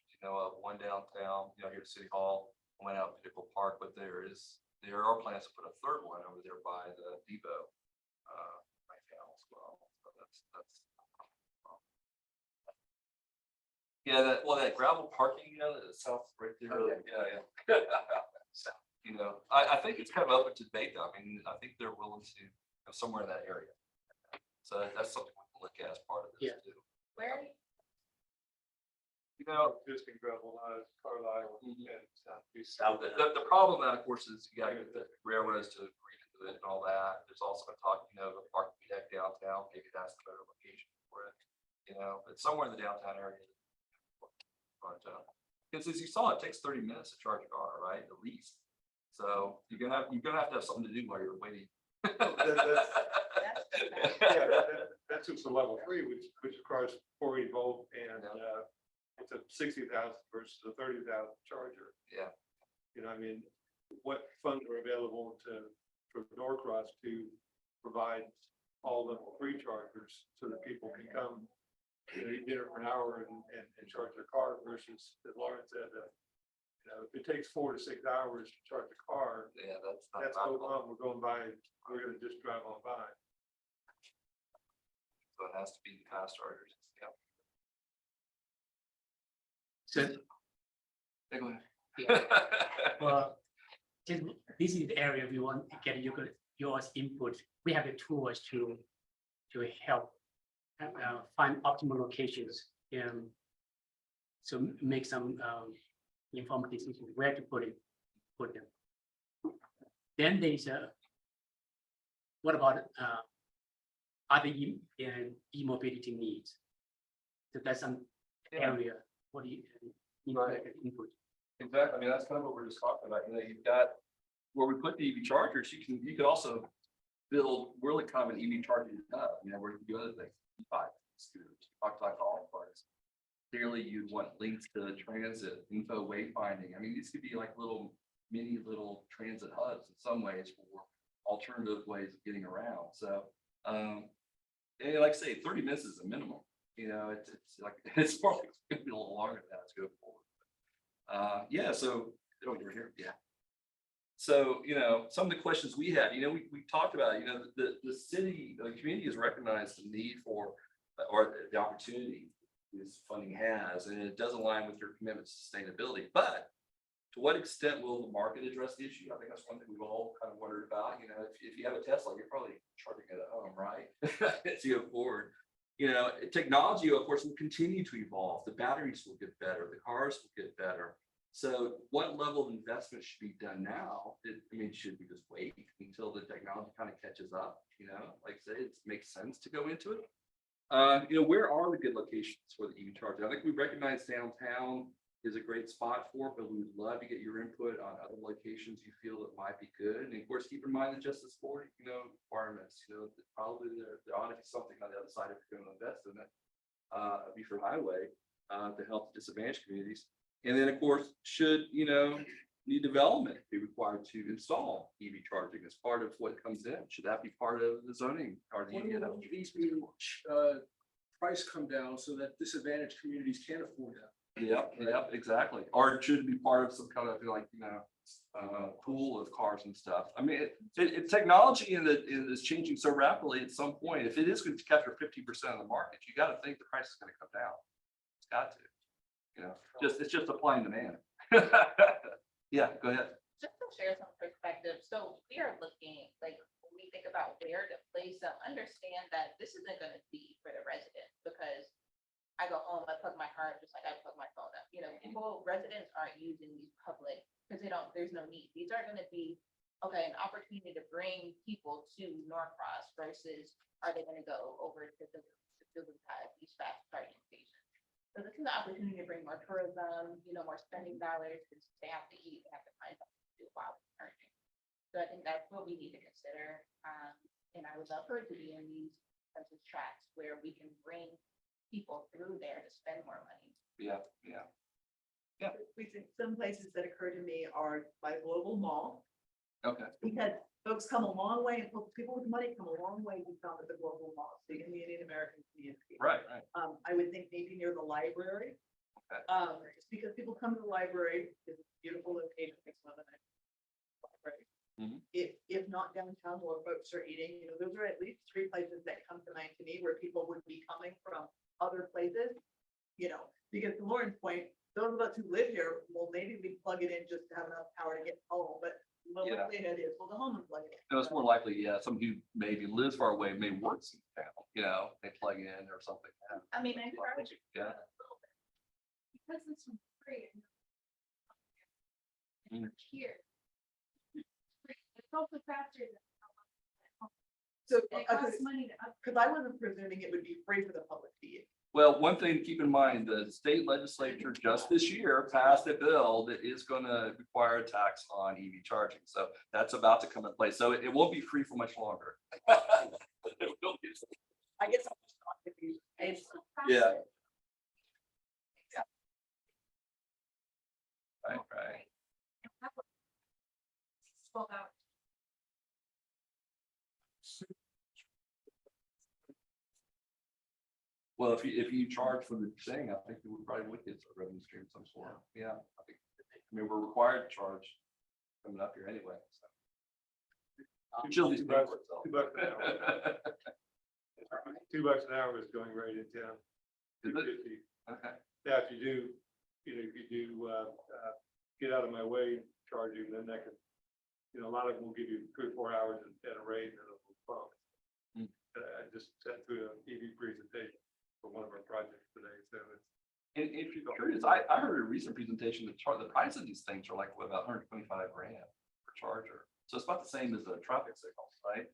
one downtown, here at City Hall, one out at Pickle Park, but there are plans to put a third one over there by the depot. Right now as well, so that's. Yeah, that gravel parking, the south right there, yeah. I think it's kind of open to debate though. I mean, I think they're willing to go somewhere in that area. So that's something we can look at as part of this too. Where? Existing gravel lines, Carlisle and South. The problem that, of course, is you gotta get the railroads to agree to it and all that. There's also been talk, the parking deck downtown, maybe that's the better location for it. But somewhere in the downtown area. But because as you saw, it takes 30 minutes to charge a car, right? At least. So you're gonna have to have something to do while you're waiting. That's just a level 3, which requires 480 volt and it's a 60,000 versus a 30,000 charger. Yeah. I mean, what funds are available for Norcross to provide all level 3 chargers so that people can come, eat dinner for an hour and charge their car versus, as Lauren said, if it takes 4 to 6 hours to charge a car, Yeah, that's not. that's no problem. We're going by, we're gonna just drive on by. So it has to be the fast chargers. Yeah. So Go ahead. well, this is the area we want to get yours input. We have the tools to help find optimal locations and so make some informed decisions where to put them. Then there's what about other e-mobility needs. So that's some area, what do you? Right. Exactly. I mean, that's kind of what we're just talking about. You know, you've got where we put the EV chargers, you could also build really common EV charging hub, you know, where you can do other things, e-bikes, scooters, talk like all cars. Clearly, you'd want links to transit, info, wayfinding. I mean, these could be like little transit hubs in some ways for alternative ways of getting around. So, and like I say, 30 minutes is a minimum. You know, it's like it's probably gonna be a little longer than that to go forward. Yeah. So, oh, you're here. Yeah. So, you know, some of the questions we had, you know, we talked about, you know, the city, the community has recognized the need for, or the opportunity this funding has, and it does align with your commitment to sustainability. But to what extent will the market address the issue? I think that's one thing we've all kind of wondered about. You know, if you have a Tesla, you're probably charging it at home, right? As you go forward. You know, technology, of course, will continue to evolve. The batteries will get better. The cars will get better. So what level of investment should be done now? I mean, should we just wait until the technology kind of catches up? You know, like I say, it makes sense to go into it. You know, where are the good locations for the EV charger? I think we recognize downtown is a great spot for it, but we would love to get your input on other locations you feel that might be good. And of course, keep in mind the Justice for, you know, requirements. You know, probably there ought to be something on the other side if you're going to invest in it, Beaufort Highway, to help disadvantaged communities. And then, of course, should, you know, new development be required to install EV charging as part of what comes in? Should that be part of the zoning or the, you know? EVs price come down so that disadvantaged communities can't afford that. Yep, exactly. Or it should be part of some kind of like, you know, pool of cars and stuff. I mean, technology is changing so rapidly at some point. If it is going to capture 50% of the market, you got to think the price is going to come down. It's got to, you know, it's just supply and demand. Yeah, go ahead. Just to share some perspective, so we are looking, like, when we think about where to place them, understand that this isn't gonna be for the residents, because I go home, I plug my car, just like I plug my phone up, you know, residents aren't using these public, because there's no need. These are gonna be, okay, an opportunity to bring people to Norcross versus are they gonna go over to these fast charging stations? So this is an opportunity to bring more tourism, you know, more spending dollars, because they have to eat, they have to find something to do while they're charging. So I think that's what we need to consider. And I would love for it to be in these census tracts where we can bring people through there to spend more money. Yeah. We think some places that occur to me are by Global Mall, Okay. because folks come a long way, and people with money come a long way to come to the Global Mall, so in the Indian American community. Right. I would think maybe near the library. Okay. Just because people come to the library, it's a beautiful location, it's one of the nice libraries. Mhm. If not downtown where folks are eating, you know, those are at least 3 places that come to mind to me where people would be coming from other places. You know, because to Lauren's point, those of us who live here, well, maybe we plug it in just to have enough power to get home, but the Yeah. likelihood is we'll go home and plug it in. No, it's more likely, yeah, somebody who maybe lives far away, may work in town, you know, they plug in or something. I mean, I encourage you. Yeah. Because it's free. Mm. It's here. It's also faster than. So, It costs money to upgrade. because I wasn't presuming it would be free for the public to use. Well, one thing to keep in mind, the state legislature just this year passed a bill that is going to require a tax on EV charging. So that's about to come in place. So it won't be free for much longer. It will be. I guess I'm just not confused. Yeah. Right. 12 hours. Well, if you charge for the thing, I think we probably would get a revenue stream of some sort. Yeah, I mean, we're required to charge coming up here anyway. So. Utilities pay for itself. $2 an hour. $2 an hour is going right in town. Is it? $2.50. Okay. Now, if you do, get out of my way, charge you, then that could, a lot of them will give you 3 or 4 hours at a rate and it'll bump. Mm. I just sat through an EV presentation for one of our projects today, so it's. And if you're curious, I heard a recent presentation that the price of these things are like about $125,000 per charger. So it's about the same as the traffic signals, right?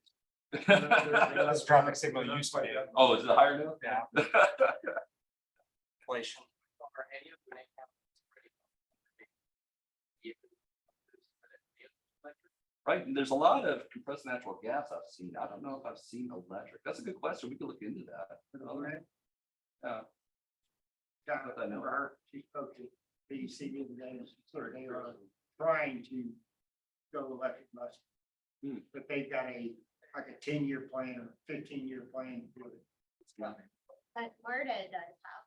This traffic signal used to be. Oh, is it higher now? Yeah. Inflation. Are any of the main counties pretty- Right, and there's a lot of compressed natural gas I've seen. I don't know if I've seen electric. That's a good question. We could look into that. Yeah. John, I never heard, she spoke to PUC the other day, and she sort of, they are trying to go electric bus. Hmm. But they've got like a 10-year plan or 15-year plan for it. It's coming. But Florida does have.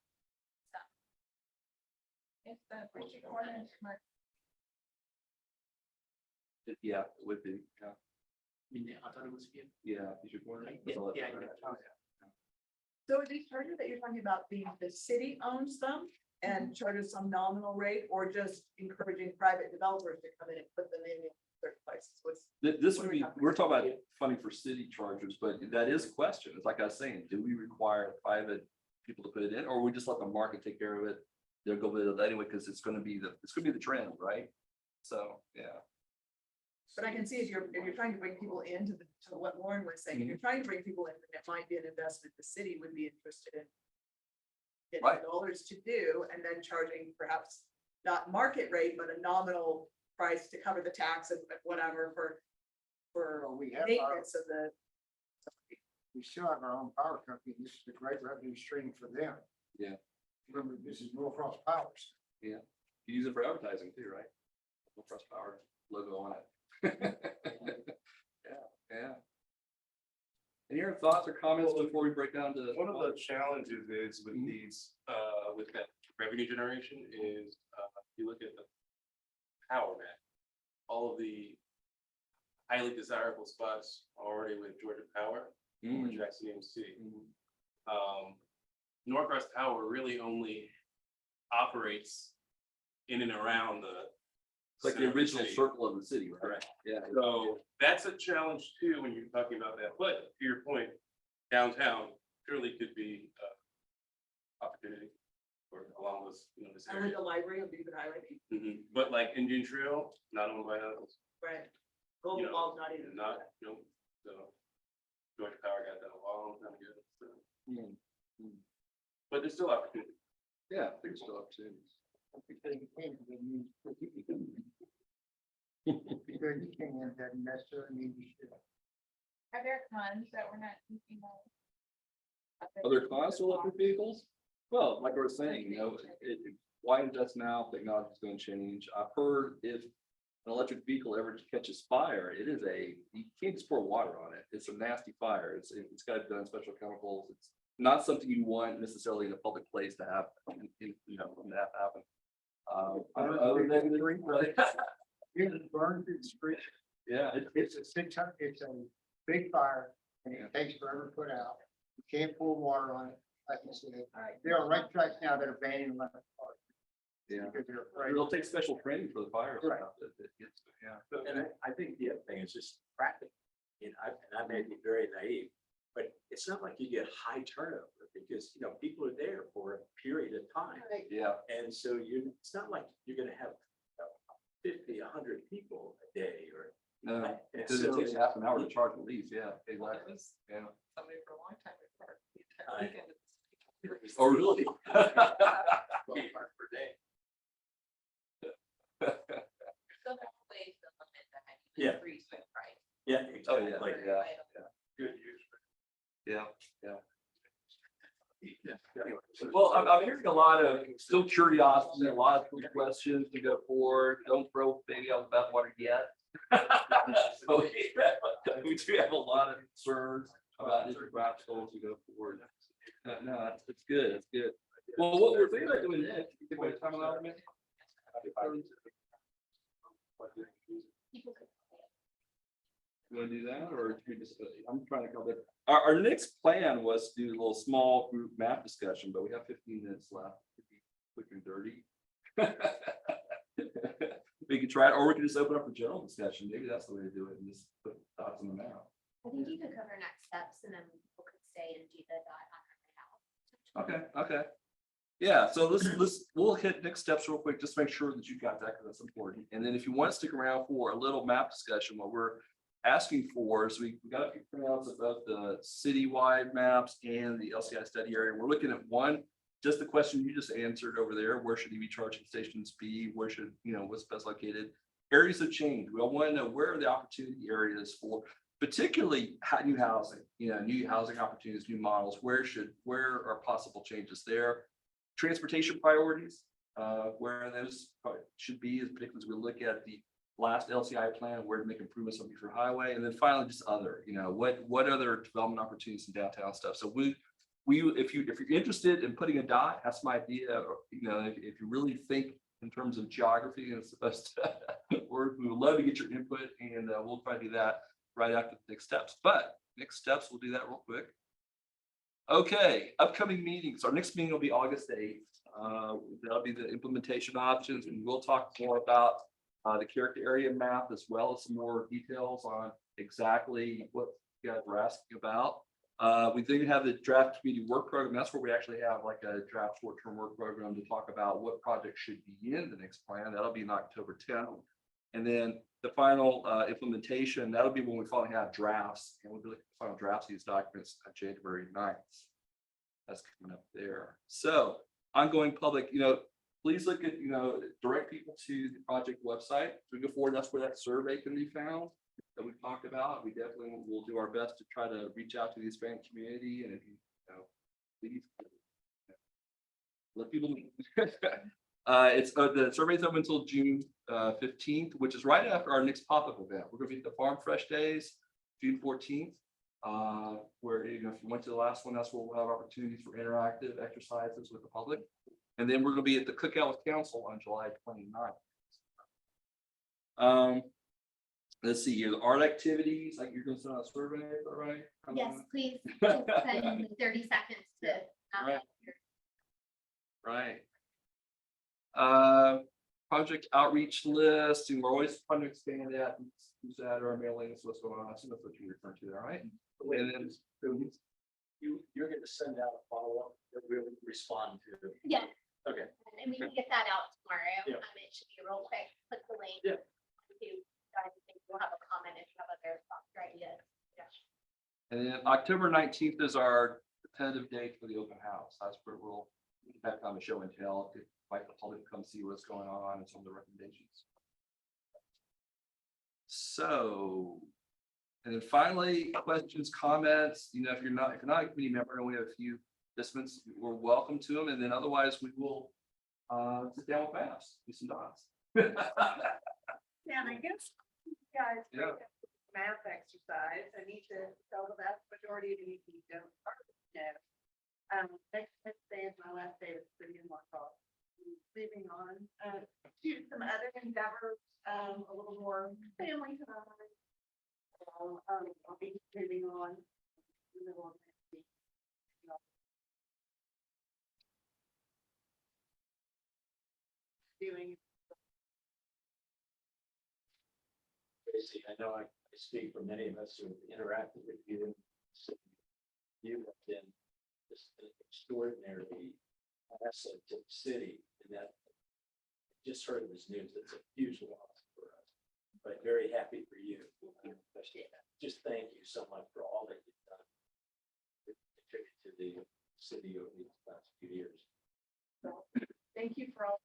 It's the Richard Gordon Smart. Yeah, it would be, yeah, In the autonomous vehicle. yeah. you should warn it. Yeah. So are these chargers that you're talking about being the city owns them and charges some nominal rate, or just encouraging private developers to come in and put them in certain places? What's, This would be, we're talking about funding for city chargers, but that is a question. It's like I was saying, do we require private people to put it in, or we just let the market take care of it? They'll go with it anyway, because it's gonna be the trend, right? So, yeah. but I can see if you're trying to bring people into to what Lauren was saying, if you're trying to bring people in, then it might be an investment the city would be interested in. Getting Right. dollars to do, and then charging perhaps not market rate, but a nominal price to cover the tax and whatever for Well, we have our, maintenance of the. we still have our own power company. This is a great revenue stream for them. Yeah. Remember, this is Norcross Powers. You use it for advertising too, right? Press power logo on it. Yeah. Any other thoughts or comments before we break down to? One of the challenges is with these, with that revenue generation is, you look at the power map. All of the highly desirable spots are already with Georgia Power or Jackson EMC. Norcross Power really only operates in and around the. It's like the center of original city. circle of the city, right? Correct. Yeah. So that's a challenge too, when you're talking about that, but to your point, downtown surely could be opportunity or along this, this And area. with the library would be good highlighting, But like Indian Trail, not owned by us, right? Golden know, Wall's not even. not, so Georgia Power got that a long time ago, so. But there's still opportunity. Yeah, I think still opportunities. Because you can't, because you can't, doesn't necessarily mean you should. Are there funds that we're not thinking of? Other costs of electric vehicles? Well, like I was saying, why invest now? Technology is going to change. I've heard if an electric vehicle ever catches fire, you can't just pour water on it. It's a nasty fire. It's got to be done special chemicals. It's not something you want necessarily in a public place to have, to have happen. Other than You just burn through the street. yeah, It's a 600, it's a big fire and it takes forever to put out. You can't pour water on it, like you said. There are right tracks now that are banning electric cars. yeah. Because they're afraid. It'll take special training for the fire. Right. And I think the other thing is just practical. And I may be very naive, but it's not like you get high turnover because, people are there for a period of time. Yeah. And so it's not like you're gonna have 50, 100 people a day or. No, and because so- it takes half an hour to charge the leaves. Yeah, exactly. Yeah. Somebody for a long time. Oh, really? Per day. So there's ways to limit the Yeah. increase in price. Yeah, Oh, yeah, exactly. yeah, Good use. yeah. Well, I'm hearing a lot of still curiosity, a lot of good questions to go forward. Don't throw baby out with the bathwater yet. So, we do have a lot of concerns about this practical to go forward. No, it's good. It's good. Well, what we're thinking about doing next, you think about time allotment? You wanna do that, or should we just, I'm trying to come up. Our next plan was to do a little small group map discussion, but we have 15 minutes left. Could be quick and dirty. We could try it, or we could just open up for general discussion. Maybe that's the way to do it and just put thoughts on the map. I think you could cover next steps and then people could stay and do the dot on our Okay. Yeah, so we'll hit next steps real quick, just to make sure that you got that, because that's important. And then if you want to stick around for a little map discussion while we're asking for is we got a few printouts of both the citywide maps and the LCI study area. We're looking at one, just the question you just answered over there, where should EV charging stations be? Where should, what's best located? Areas of change. We all want to know where are the opportunity areas for, particularly new housing, new housing opportunities, new models. Where are possible changes there? Transportation priorities, where those should be, particularly as we look at the last LCI plan, where to make improvements on Beaver Highway, and then finally just other, what other development opportunities in downtown stuff. So if you're interested in putting a dot, have some idea, or if you really think in terms of geography and it's the best word, we would love to get your input, and we'll try to do that right after the next steps. But next steps, we'll do that real quick. Okay, upcoming meetings. Our next meeting will be August 8th. That'll be the implementation options, and we'll talk more about the character area map, as well as some more details on exactly what you guys were asking about. We then have the draft community work program. That's where we actually have like a draft short-term work program to talk about what projects should be in the next plan. That'll be on October 10th. And then the final implementation, that'll be when we finally have drafts, and we'll be looking at the final drafts of these documents on January 9th. That's coming up there. So ongoing public, please look at, direct people to the project website. As we go forward, that's where that survey can be found that we talked about. We definitely will do our best to try to reach out to the Hispanic community, and if you, please let people know. The survey's open until June 15th, which is right after our next pop-up event. We're going to be at the Farm Fresh Days, June 14th. Where if you went to the last one, that's where we'll have opportunities for interactive exercises with the public. And then we're going to be at the Cookout with Council on July 29th. Let's see here, the art activities, like you're going to send out a survey, is that right? Yes, please. Just spend 30 seconds to. Right. Project outreach list, and we're always trying to expand that. Who's that, or our mailing, so what's going on? I assume that's what you're referring to there, right? And then You're going to send out a follow-up that we'll respond to. Yeah. Okay. And we can get that out tomorrow. Yeah. It should be real quick. Click the link. Yeah. I think we'll have a comment if you have other thoughts or ideas. Yeah. And then October 19th is our tentative date for the open house. That's where we'll have kind of show and tell, invite the public to come see what's going on and some of the recommendations. So, and then finally, questions, comments. If you're not a committee member, and we have a few participants, we're welcome to them. And then otherwise, we will sit down with maps, do some dots. Yeah, and I guess you guys Yeah. take a math exercise. I need to tell the vast majority of you don't know. Next Wednesday is my last day of the city in Norcross. Moving on to some other endeavors, a little more family time. So, I'll be moving on. Doing. Tracy, I know I speak for many of us who have interacted with you. You have been just an extraordinary asset to the city, and that just heard this news. It's a huge loss for us, but very happy for you. Just thank you so much for all that you've done to contribute to the city over these last few years. So, thank you for all.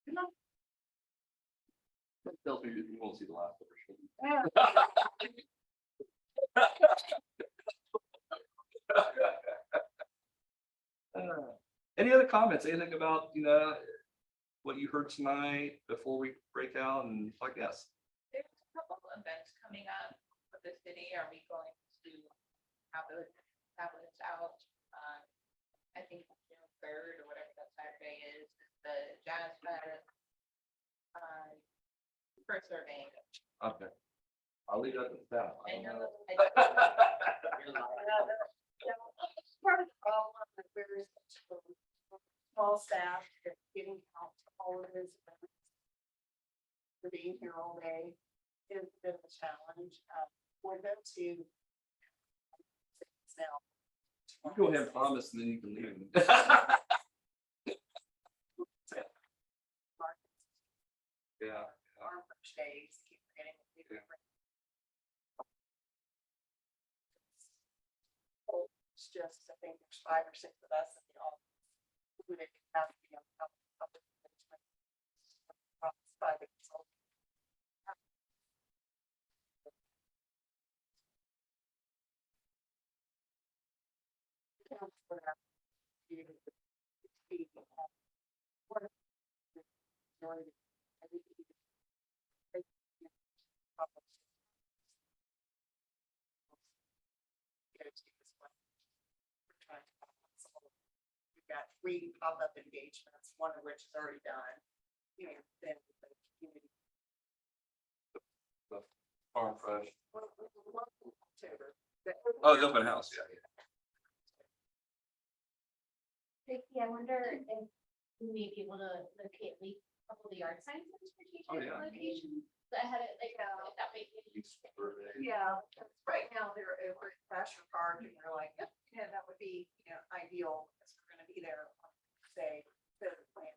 Good luck. That tells me you won't see the last of it. Any other comments? Anything about what you heard tonight before we break out and like yes? There's a couple of events coming up with the city. Are we going to have those tablets out? I think June 3rd or whatever that Saturday is the Jazz Fest. For surveying. Okay. I'll leave that with that. I know. Part of the problem that we're such a small staff, that getting out to all of this. For being here all day is a bit of a challenge, for them to. Now. You go ahead and promise, and then you can leave. Yeah. Farm Fresh Days, keep forgetting. It's just, I think there's 5 or 6 of us and we all included capacity on public management. Private consulting. We've got 3 pop-up engagements, one of which is already done. And then the community. Farm fresh. October. Oh, the open house, yeah. Vicky, I wonder if we may be able to locate at least a couple of the yard signs in strategic yeah. locations. That had it like, if that way. Yeah, 'cause right now they're over at Fashion Park and we're like, yep, yeah, that would be, ideal because we're gonna be there, on, say, the plan.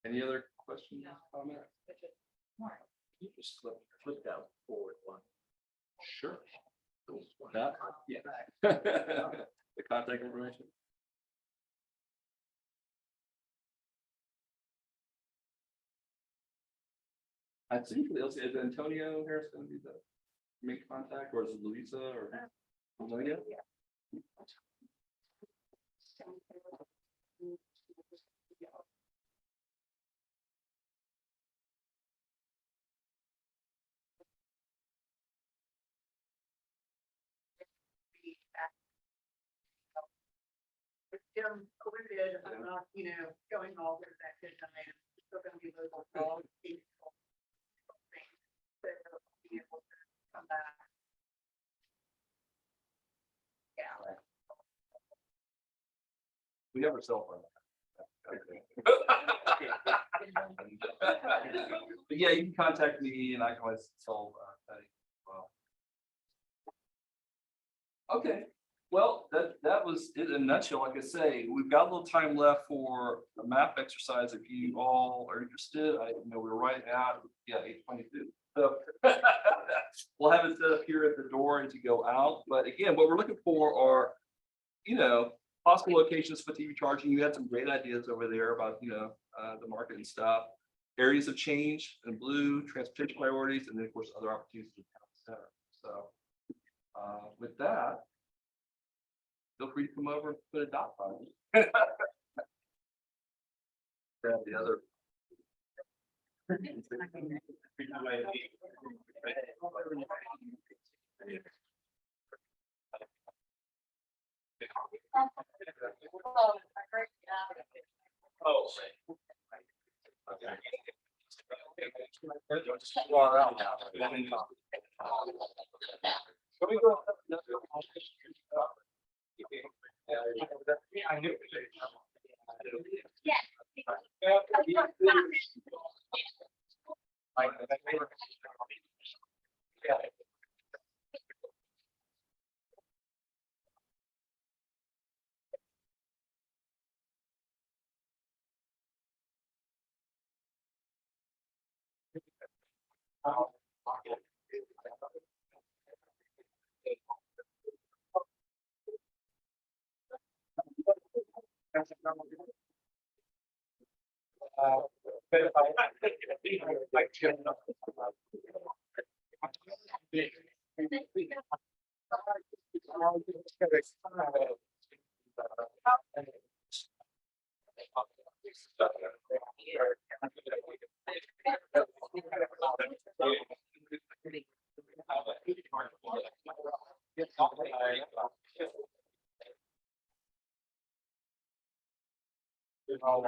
Any other questions, comments? You just flip that forward one. Sure. That, yeah. The contact information. I think is Antonio Harris going to be the main contact, or is it Louisa or? Amelia? Included, I'm not, going all over that good time. It's still gonna be local for all the people. But they'll be able to come back. Yeah. We have our cell phone. But yeah, you can contact me and I can always tell Patty. Well. Okay, well, that was it in a nutshell. Like I say, we've got a little time left for a map exercise. If you all are interested, we're right at, 8:22. So we'll have it set up here at the door as you go out. But again, what we're looking for are, possible locations for TV charging. You had some great ideas over there about, the market and stuff. Areas of change in blue, transportation priorities, and then of course, other opportunities in the town center. So with that, feel free to come over and put a dot on it. Grab the other. Oh. Okay. Can we go? I knew. Yeah. But if Right.